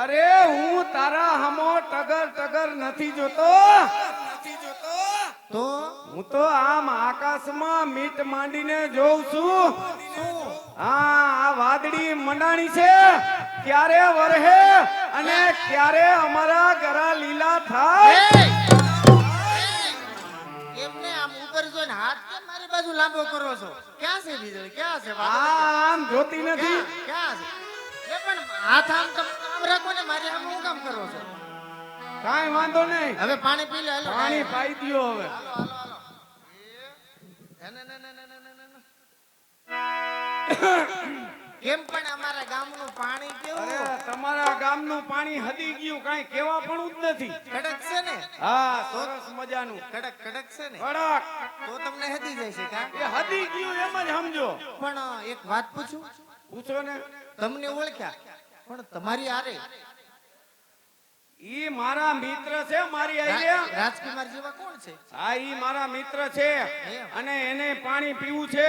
અરે હું તારા હમો ટગર ટગર નથી જોતો. તો હું તો આમ આકાશમાં મીટ માંડીને જોઉં છું. આ વાદળી મંડાણી છે, ક્યારે વરહે અને ક્યારે અમારા ગરા લીલા થાય. એમને આમ ઉપર જોઈને હાથ કેમ મારી બાજુ લાંબો કરો છો? ક્યાં છે બીજો? ક્યાં છે? આમ જોતી નથી. ક્યાં છે? એ પણ હાથ આમ રાખો ને, મારે આમ હું કામ કરો છો? કાંઈ વાંધો નહીં, હવે પાણી પી લે. હાલો, પાણી પાઈ દ્યો હવે. હાલો, હાલો, હાલો. ના, ના, ના, ના, ના, ના, ના. કેમ પણ અમારા ગામનું પાણી કેવું? અરે તમારા ગામનું પાણી હદી ગયું, કાંઈ કેવા પણ જ નથી. કડક છે ને? હા, સરસ મજાનું કડક કડક છે ને? કડક. તો તમને હદી જાય છે કા? એ હદી ગયું એમ જ સમજો. પણ એક વાત પૂછું, પૂછો ને. તમને ઓળખ્યા પણ તમારી આરે ઈ મારા મિત્ર છે, મારી આઈ રાજકુમાર જેવા કોણ છે? હા, ઈ મારા મિત્ર છે અને એને પાણી પીવું છે,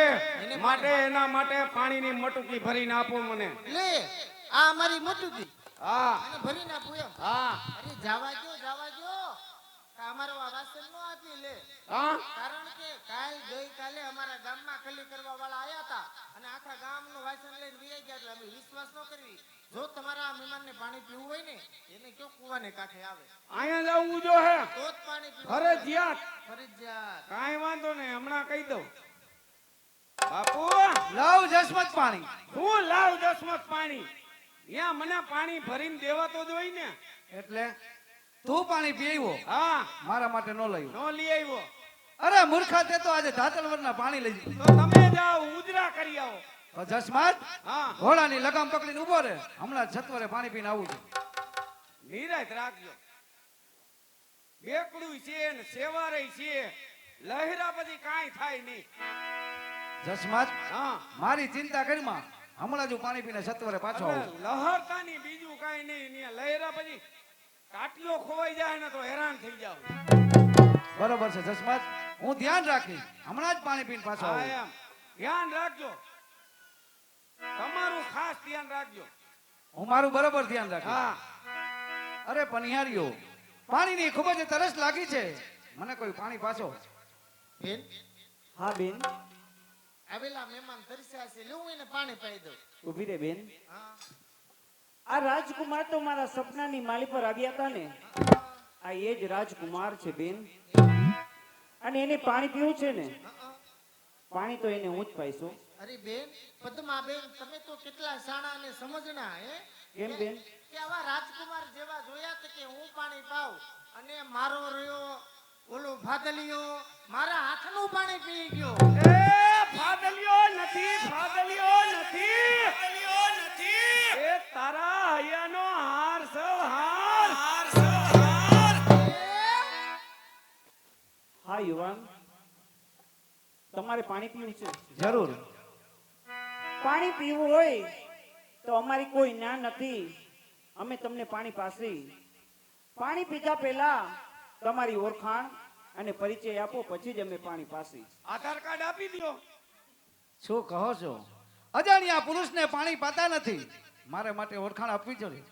માટે એના માટે પાણીની મટકી ભરીને આપો મને. લે આ અમારી મટુકી હા અને ભરીને આપું એમ? હા અરે જાવા દો, જાવા દો. અમારો આ વાસણ નો આપી લે. હા. કારણ કે ગઈકાલે અમારા ગામમાં ખલી કરવા વાળા આયા હતા અને આખા ગામનું વાસણ લઈને વી ગયા, એટલે અમે વિશ્વાસ ન કરવી. જો તમારા મહેમાનને પાણી પીવું હોય ને, એને કયો કુવાને કાંઠે આવે, અહીંયા જવું જો હે તો જ પાણી પીવું. ફરજિયાત. ફરજિયાત. કાંઈ વાંધો નહીં, હમણાં કહી દઉં. બાપુ લાવ જસમત પાણી. શું લાવ દસમત પાણી? અહીંયા મને પાણી ભરીને દેવા તો જોઈ ને. એટલે તું પાણી પીવો, હા, મારા માટે ન લઈ. નો લઈ આવ્યો અરે મૂર્ખા, તે તો આજે ધાતલવરના પાણી લઈ તો તમે જાઓ ઉજરા કરી આવો. તો જસમત હા, ઘોડાની લગામ પકડીને ઉભો રહે, હમણાં છતવરે પાણી પીને આવું છું. નિરાત રાખજો. બેકડું છે ને સેવારે છે, લહેરા પછી કાંઈ થાય નહીં. જસમત હા, મારી ચિંતા કરીમાં, હમણાં જ હું પાણી પીને છતવરે પાછો આવું છું. લહરતા નહીં, બીજું કાંઈ નહીં. ને લહેરા પછી કાટલો ખોવાઈ જાય ને તો હેરાન થઈ જાવ. બરોબર છે જસમત, હું ધ્યાન રાખી હમણાં જ પાણી પીને પાછો હા, આવું. એમ ધ્યાન રાખજો, તમારું ખાસ ધ્યાન રાખજો. હું મારું બરોબર ધ્યાન રાખી. હા, અરે પનિહારીઓ, પાણીની ખૂબ જ તરસ લાગી છે, મને કોઈ પાણી પાછો. બેન, હા બેન, આવેલા મહેમાન તરસ્યા છે, લેવું એને પાણી પાઈ દઉં. ઊભી રે બેન. હા, આ રાજકુમાર તો મારા સપનાની માલી પર આવ્યા હતા ને, આ એ જ રાજકુમાર છે બેન. અને એને પાણી પીવું છે ને, પાણી તો એને હું જ પાઈશું. અરે બેન, પદ્મા બેન, તમે તો કેટલા શાણા અને સમજણા હે? કેમ બેન? કે આવા રાજકુમાર જેવા જોયા તો કે હું પાણી પાઉં અને મારો રહ્યો ઓલો ભાદલિયો મારા હાથનું પાણી પી ગયો. એ ફાદલિયો નથી, ફાદલિયો નથી, ફાદલિયો નથી. એ તારા હૈયાનો હાર છે, હાર, હાર છે, હાર. હા યુવાન, તમારે પાણી પીવું છે? જરૂર. પાણી પીવું હોય તો અમારી કોઈ ના નથી, અમે તમને પાણી પાસી. પાણી પીતા પહેલા તમારી ઓળખાણ અને પરિચય આપો, પછી જ અમે પાણી પાસી. આધાર કાર્ડ આપી દો. શું કહો છો? અજાણ્યા પુરુષને પાણી પાતા નથી, મારે માટે ઓળખાણ આપવી જોઈએ.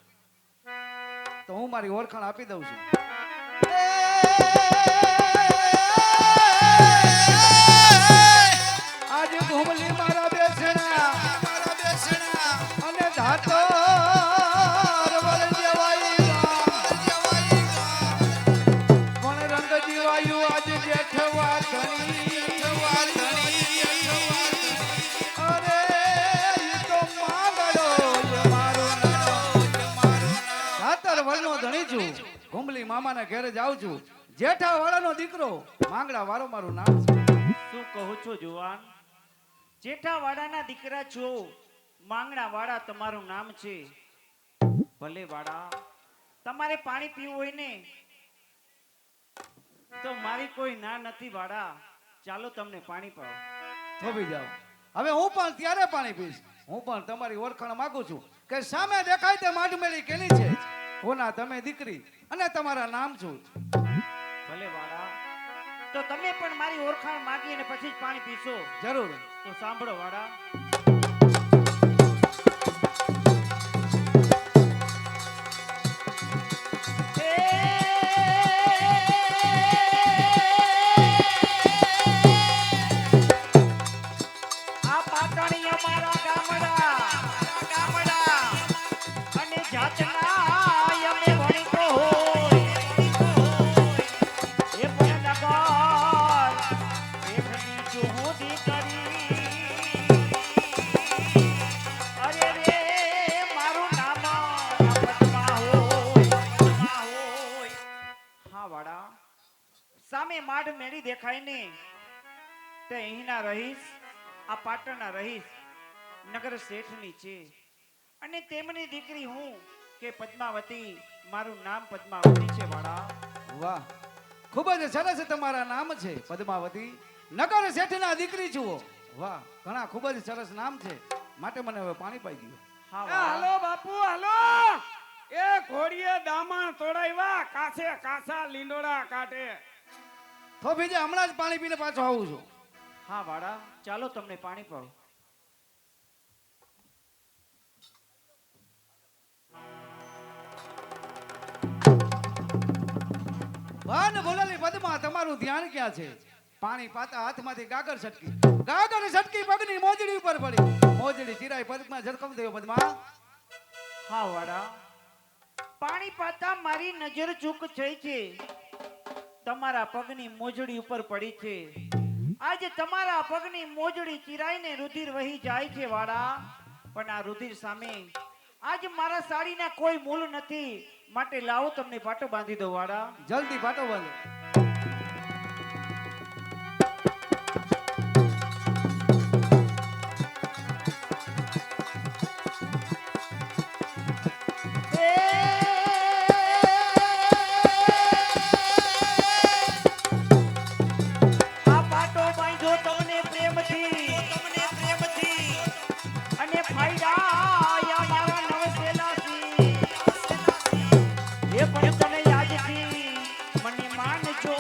તો હું મારી ઓળખાણ આપી દઉં છું. આજે ઘુમલી મારા બેસણા અને ધાતો પણ રંગ જીવાયું આજે જેઠવા ધણી. અરે ઈ તો માંગડો મારું ધાતર વળનો ધણી છું, ઘુમલી મામાના ઘરે જાઉં છું, જેઠા વાળાનો દીકરો, માંગડા વાળો મારું નામ છે. શું કહો છો જુવાન? જેઠાવાડાના દીકરા છો, માંગણા વાળા તમારું નામ છે. ભલે વાડા, તમારે પાણી પીવું હોય ને તો મારી કોઈ ના નથી વાડા, ચાલો તમને પાણી પાવ. થોભી જાઓ. હવે હું પણ ત્યારે પાણી પીશ. હું પણ તમારી ઓળખાણ માંગુ છું કે સામે દેખાય તે માંડમેળી કેની છે, કોના તમે દીકરી અને તમારા નામ શું? ભલે વાડા, તો તમે પણ મારી ઓળખાણ માંગી અને પછી જ પાણી પીશો? જરૂર. તો સાંભળો વાડા. આ પાટણી અમારા ગામડા અને જાતના અમે વણિતો હોય એ પણ નગર એકની ચૂહુદી કરી મને માઢ મેળી દેખાય ને તે અહીંના રહીશ, આ પાટણના રહીશ નગર શેઠની છે અને તેમની દીકરી હું કે પદ્માવતી, મારું નામ પદ્માવતી છે વાળા. વાહ, ખૂબ જ સરસ તમારા નામ છે પદ્માવતી. નગર શેઠના દીકરી છો. વાહ, ઘણા ખૂબ જ સરસ નામ છે. માટે મને હવે પાણી પાઈ દો. હા એ વાળા. હાલો બાપુ હાલો. એ ઘોડીએ દામણ તોડાવ્યા, કાસે કાસા લીંડોડા કાઢે. તો બીજે હમણાં જ પાણી પીને પાછો આવું છું. હા વાળા, ચાલો તમને પાણી પાઉં. વાહ ને ભોલાલી પદ્મા, તમારું ધ્યાન ક્યાં છે? પાણી પાતા હાથમાંથી ગાગર છટકી, ગાગર છટકી પગની મોજડી ઉપર પડી, મોજડી ચિરાઈ પગમાં ઝરકમ થયો. પદ્મા, હા વાળા, પાણી પાતા મારી નજર ચૂક થઈ છે, તમારા પગની મોજડી ઉપર પડી છે. આજે તમારા પગની મોજડી ચિરાઈને રુધિર વહી જાય છે વાળા, પણ આ રુધિર સામે આજ મારા સાડીના કોઈ મૂળ નથી. માટે લાવો તમને પાટો બાંધી દો વાળા. જલ્દી પાટો બાંધો. આ પાટો બાંધો તમને પ્રેમથી, અને ફાયદા આયા મારા નવસેલાથી. એ પણ તમે યાદથી મને માનજો.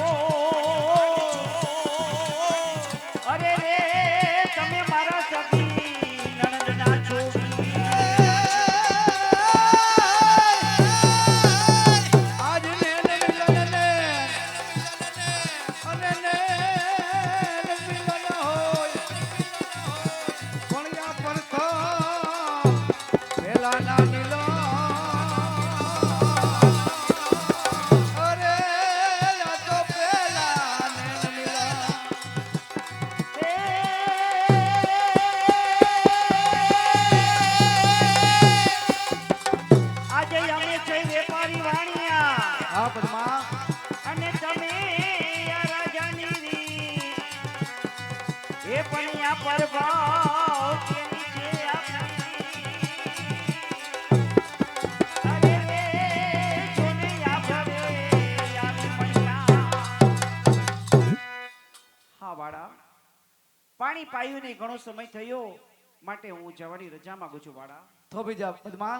અરે રે તમે મારા સખી નણંદના છો. આજ ને મિલન ને અને ને મિલન હોય કોણિયા પરથા પેલા ના નીલો. અરે આ તો પેલા ને મિલન. આજે અમે છે વેપારી વાણિયા, હા પદ્મા, અને તમે આ રાજાની રી. એ પણ આ પરભાવ કેની છે આપણી. અરે રે જોને આ ભરે યાદ પડ્યા. હા વાળા, પાણી પાયું ને ઘણો સમય થયો, માટે હું જવાની રજા માંગુ છું વાળા. તો બીજા પદ્મા,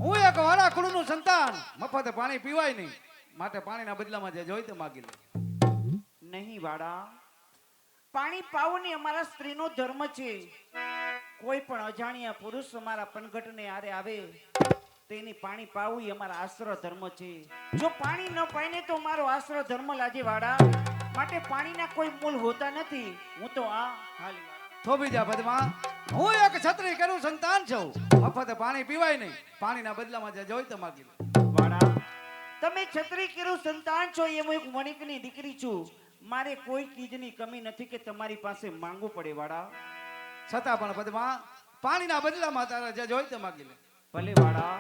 હું એક વાળા કુળનું સંતાન, મફત પાણી પીવાય નહીં, માટે પાણીના બદલામાં જે જોઈ તે માગી લે. નહીં વાળા, પાણી પાવું ને અમારા સ્ત્રીનો ધર્મ છે. કોઈ પણ અજાણ્યા પુરુષ અમારા પનઘટને આરે આવે તેની પાણી પાવું એ અમારા આશ્રય ધર્મ છે. જો પાણી ન પાઈને તો મારો આશ્રય ધર્મ લાજે વાળા. માટે પાણીના કોઈ મૂળ હોતા નથી. હું તો આ હાલી વાળા. તો બીજા પદમાં, હું એક છત્રી કરું સંતાન છું, મફત પાણી પીવાય નહીં, પાણીના બદલામાં જે જોઈ તે માગી લે. વાળા, તમે છત્રી કેરું સંતાન છો, એ હું એક વણિકની દીકરી છું. મારે કોઈ ચીજની કમી નથી કે તમારી પાસે માંગવું પડે વાળા. છતાં પણ પદમાં, પાણીના બદલામાં તારા જે જોઈ તે માગી લે. ભલે વાળા,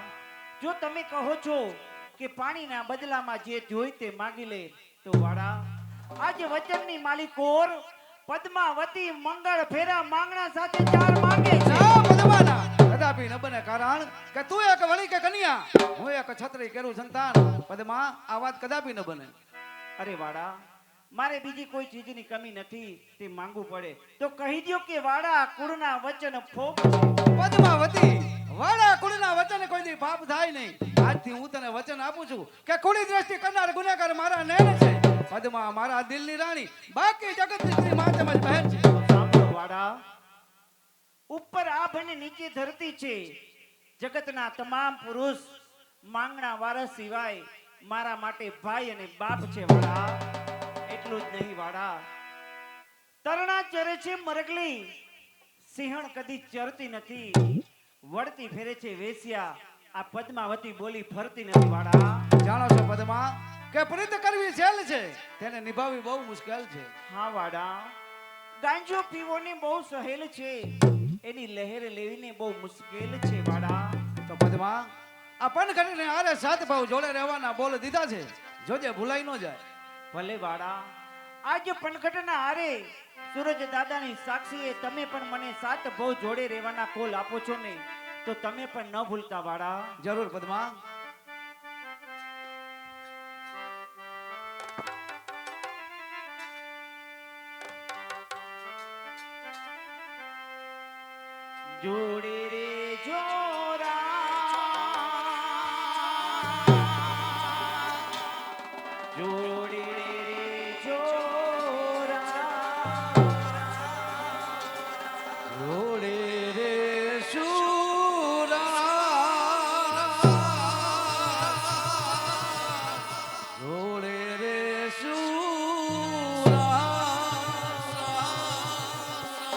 જો તમે કહો છો કે પાણીના બદલામાં જે જોઈ તે માગી લે, તો વાળા આજે વચનની માલિકોર પદ્માવતી મંગળ ફેરા માંગણા સાથે ચાર માંગે છે. ના પદમાના કદાપી ન બને, કારણ કે તું એક વણી કે કન્યા, હું એક છત્રી કરું સંતાન. પદમા, આ વાત કદાપી ન બને. અરે વાળા, મારે બીજી કોઈ ચીજની કમી નથી, તે માંગવું પડે તો કહી દો કે વાળા કુળના વચન ફોક છે. પદ્માવતી, વાળા કુળના વચન કોઈ દી પાપ થાય નહીં. આજથી હું તને વચન આપું છું કે કુળી દ્રષ્ટિ કરનાર ગુનેગાર મારા નેણ છે. પદ્મા મારા દિલની રાણી, બાકી જગતની સ્ત્રી માતમ જ બહેન છે. સાંભળો વાળા, ઉપર આભ અને નીચે ધરતી છે. જગતના તમામ પુરુષ માંગણા વારસ સિવાય મારા માટે ભાઈ અને બાપ છે વાળા. એટલું જ નહીં વાળા, તરણા ચરે છે મરગલી, સિંહણ કદી ચરતી નથી, વળતી ફેરે છે વેશ્યા, આ પદ્માવતી બોલી ફરતી નથી વાળા. જાણો છો પદ્મા કે પ્રીત કરવી સહેલ છે, તેને નિભાવવી બહુ મુશ્કેલ છે. હા વાડા, ગાંજો પીવોને બહુ સહેલ છે, એની લહેર લેવીને બહુ મુશ્કેલ છે વાડા. તો પદ્મા, આ પનઘટને આરે સાત ભાવ જોડે રહેવાના બોલ દીધા છે, જોજે ભૂલાઈ ન જાય. ભલે વાડા, આજ પનઘટના હારે સૂરજ દાદાની સાક્ષીએ તમે પણ મને 7 ભવ જોડે રહેવાના કોલ આપો છો ને, તો તમે પણ ન ભૂલતા વાળા. જરૂર પદ્મા. જોડે રે જોરા, જોડે રે જોરા, જોડે રે શુરા, જોડે રે શુરા,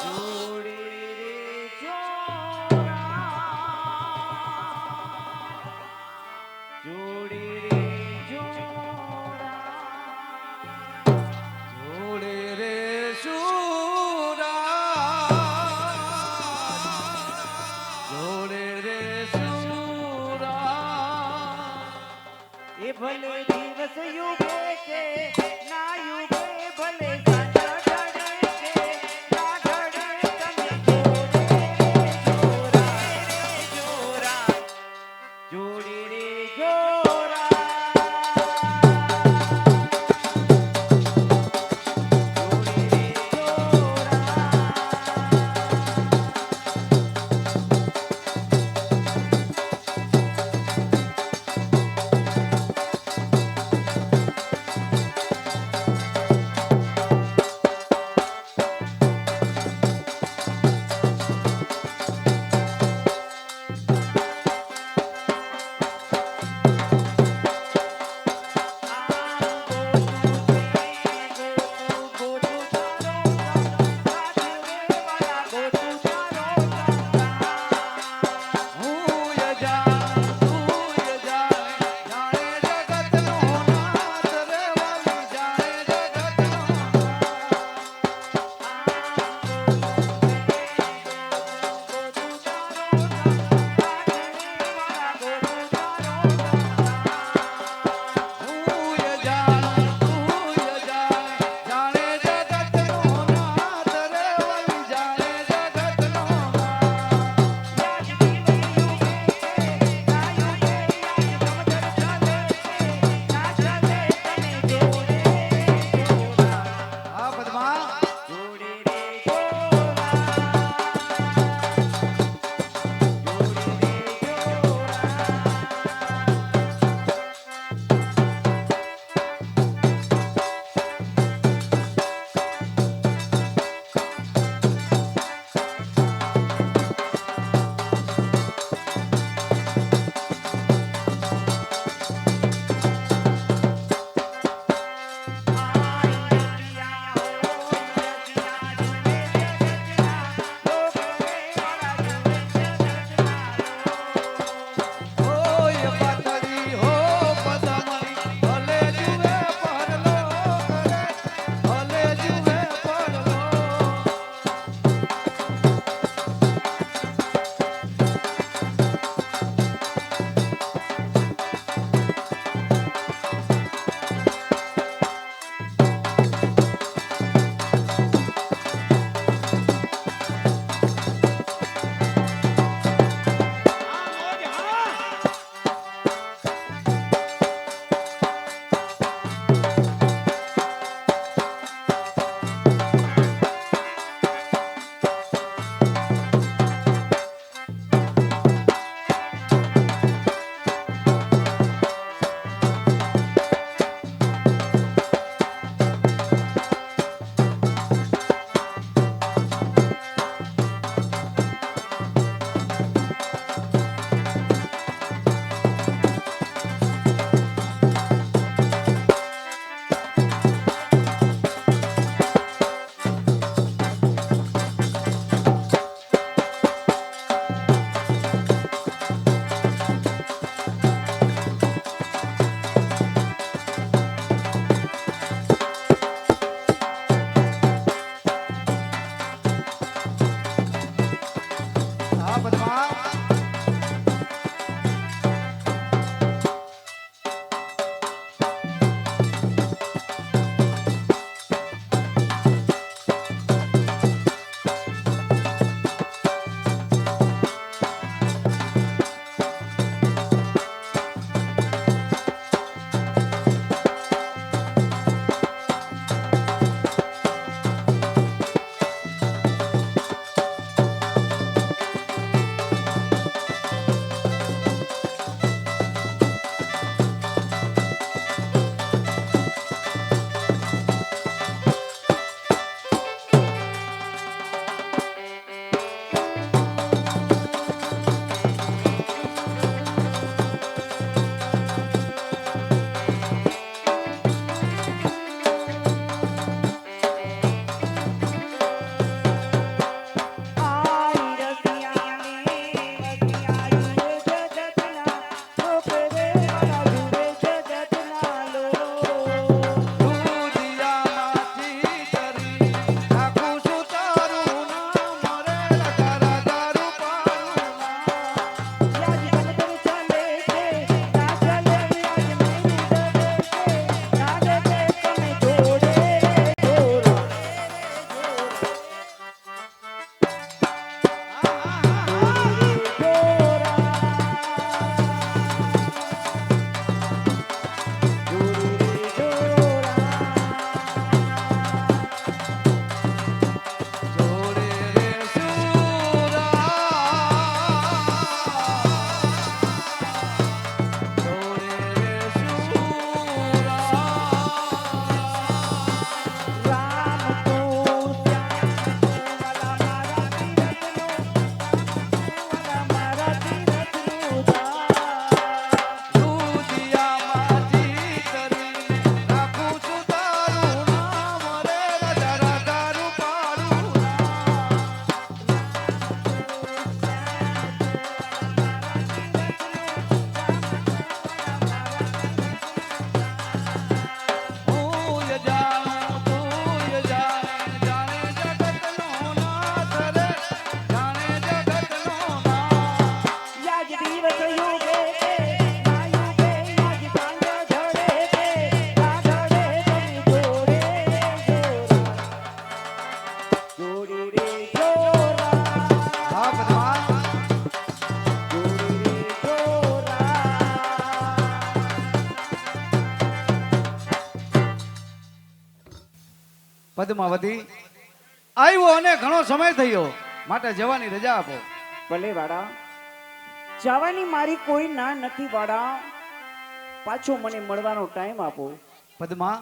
જોડે રે જોરા, જોડે રે જોરા, જોડે રે શુરા, જોડે રે શુરા. એ ભલે દિવસ યુગે કે ના યુગે, ભલે સાંજા ઢળે કે ના ઢળે, તમે જોડે રે જોરા, જોડે રે જોરા. પદ્માવતી આવ્યો અને ઘણો સમય થયો, માટે જવાની રજા આપો. ભલે વાડા, જવાની મારી કોઈ ના નથી વાડા, પાછો મને મળવાનો ટાઈમ આપો. પદ્મા,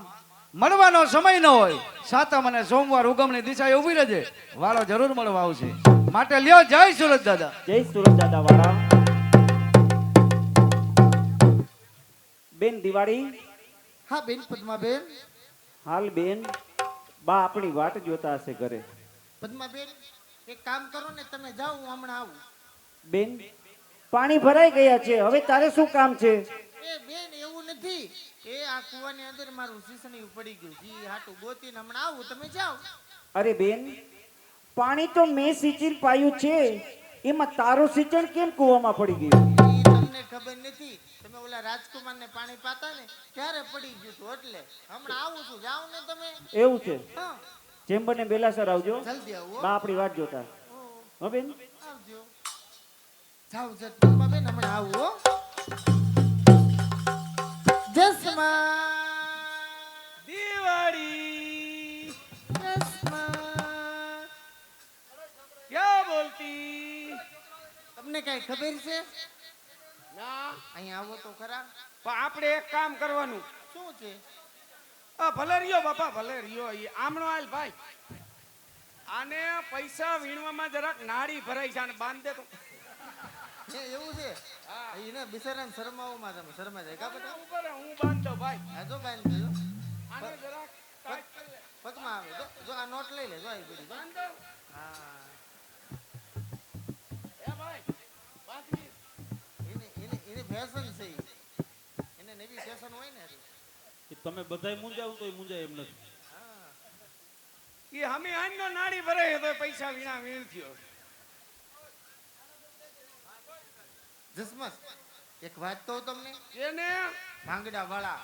મળવાનો સમય ન હોય, સાતમ અને સોમવાર ઉગમની દિશાએ ઊભી રહેજે, વાળો જરૂર મળવા આવશે. માટે લ્યો, જય સુરત દાદા. જય સુરત દાદા વાડા. બેન દિવાળી, હા બેન પદ્માબેન. હાલ બેન, બા આપણી વાટ જોતા હશે ઘરે. પદ્માબેન એક કામ કરો ને, તમે જાઓ, હું હમણાં આવું. બેન, પાણી ભરાઈ ગયા છે, હવે તારે શું કામ છે? એ બેન એવું નથી, એ આ કુવાની અંદર મારું શીસણી પડી ગયું, જી હાટું ગોતીને હમણાં આવું, તમે જાઓ. અરે બેન, પાણી તો મેં સિંચન પાયું છે, એમાં તારું સિંચન કેમ કૂવામાં પડી ગયું? ઈ તમને ખબર નથી, તમે ઓલા રાજકુમાર ને પાણી પાતા ને ત્યારે પડી ગયું હતું, એટલે હમણાં આવું છું, જાઓ ને તમે. એવું છે, હા જેમ બને વેલાસર આવજો, જલ્દી આવો હો. બા આપણી વાટ જોતા. હો બેન. આવજો. જાઓ જટ પદ્માબેન, હમણાં આવું હો. જસમા દિવાળી જસમા, ક્યાં બોલતી? તમને કઈ ખબર છે? ના, અહીંયા આવો તો ખરા. પણ આપણે એક કામ કરવાનું. શું છે? ભલે રહ્યો બાપા, ભલે રહ્યો. ઈ આમણો હાલ ભાઈ, આને પૈસા વીણવામાં જરાક નાડી ભરાઈ છે, આને બાંધ દે તો. હે એવું છે? એને બિચારાને શરમાવોમાં તમે શરમા જાય કા બધા. ઉપર હું બાંધ દઉં ભાઈ. આ જો બાંધ દેજો. આને જરાક ટાઈટ કરી લે. પગમાં આવે જો, જો આ નોટ લઈ લે, જો આવી બધી જો. બાંધ દઉં. હા એ ભાઈ, બાંધી. એને ફેશન છે ઈ. એને નવી ફેશન હોય ને. તમે બધાય મૂંઝાવ તો મૂંઝાય એમ નથી. ઈ હમે આનો નાડી ભરાય તો પૈસા વીણા વીણ થયો. જસમસ એક વાત કહું તમને, એને ભાંગડા વાળા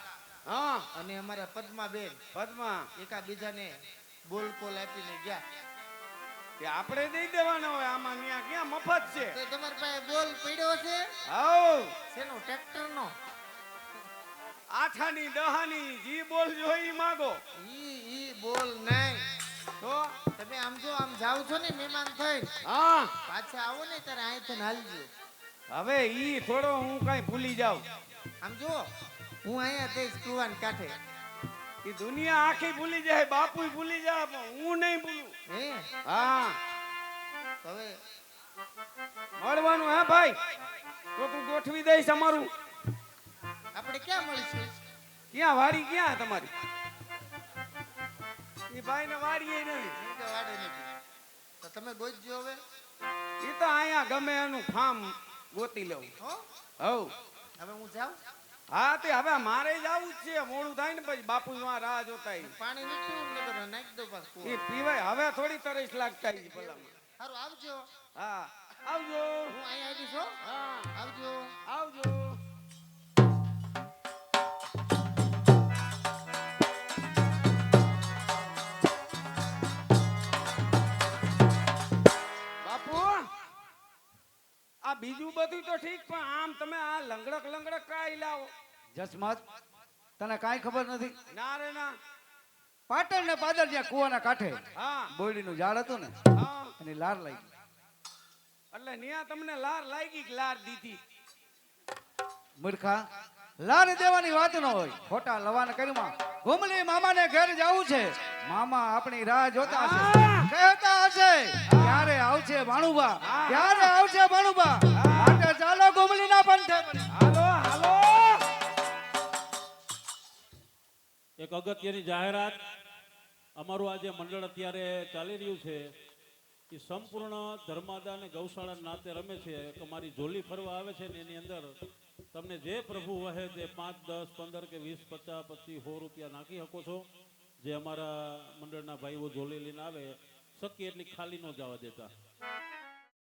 હા, અને અમારા પદ્માબેન પદ્મા, એકાબીજાને બોલ કોલ આપીને ગયા. કે આપણે દઈ દેવાનો હોય, આમાં ન્યા ક્યાં મફત છે? તો તમારી પાસે બોલ પડ્યો છે? આવ શેનો? ટ્રેક્ટરનો? આઠાની દહાની જી બોલ જોઈ માગો. ઈ બોલ નહીં. તો તમે આમ જો આમ જાવ છો ને મહેમાન થઈ, હા, પાછા આવો ને ત્યારે અહીંથી હાલજો. હવે ઈ થોડો હું કઈ ભૂલી જાઉં. આમ જો હું અહીંયા જઈશ કુવાન કાંઠે. ઈ દુનિયા આખી ભૂલી જાય, બાપુય ભૂલી જાય, પણ હું નહીં ભૂલું. હે હા, હવે મળવાનું હે ભાઈ, તો તું ગોઠવી દઈશ અમારું. આપણે ક્યાં મળીશું? ક્યાં વાડી ક્યાં તમારી? ઈ ભાઈ ને વાડી નથી. ઈ તો વાડે નથી. તો તમે ગોતજો હવે. ઈ તો અહીંયા ગમે એનું ફાર્મ ગોતી લેવું. હો હવ હવે હું જાઉં. હા, તે હવે મારે જ આવું જ છે, મોડું થાય ને પછી બાપુ માં રાહ જોતા ઈ. પાણી નીકળ્યું ને બધું નાખી દો પાછું. ઈ પીવાય, હવે થોડી તરસ લાગતા ઈ ભલામાં. સારું આવજો. હા, આવજો. હું અહીંયા આવીશ હો. હા, આવજો. આવજો. બાપુ, આ બીજું બધું તો ઠીક, પણ આમ તમે આ લંગડક કાઈ લાવો? જસમત, તને કાંઈ ખબર નથી? ના રે ના. પાટણ ને પાદર જ્યાં કુવાના કાંઠે હા, બોયડીનું ઝાડ હતું ને, હા, એની લાર લાગી. એટલે ન્યા તમને લાર લાગી કે લાર દીધી? મૂર્ખા, લાર દેવાની વાત ન હોય, ખોટા લવાન કરીમાં ઘુમલી મામાને ઘેર જવું છે. મામા આપણી રાહ જોતા હશે, કહેતા હશે ક્યારે આવશે ભાણુબા, ક્યારે આવશે ભાણુબા. માટે ચાલો ઘુમલીના પંથે. હાલો હાલો. એક અગત્યની જાહેરાત. અમારું આ જે મંડળ અત્યારે ચાલી રહ્યું છે એ સંપૂર્ણ ધર્માદા અને ગૌશાળા નાતે રમે છે. એક અમારી ઝોલી ફરવા આવે છે ને એની અંદર તમને જે પ્રભુ વહે તે 5, 10, 15 કે 20, 50, 25, 100 રૂપિયા નાખી શકો છો. જે અમારા મંડળના ભાઈઓ ઝોલી લઈને આવે, શક્ય એટલી ખાલી ન જવા દેતા.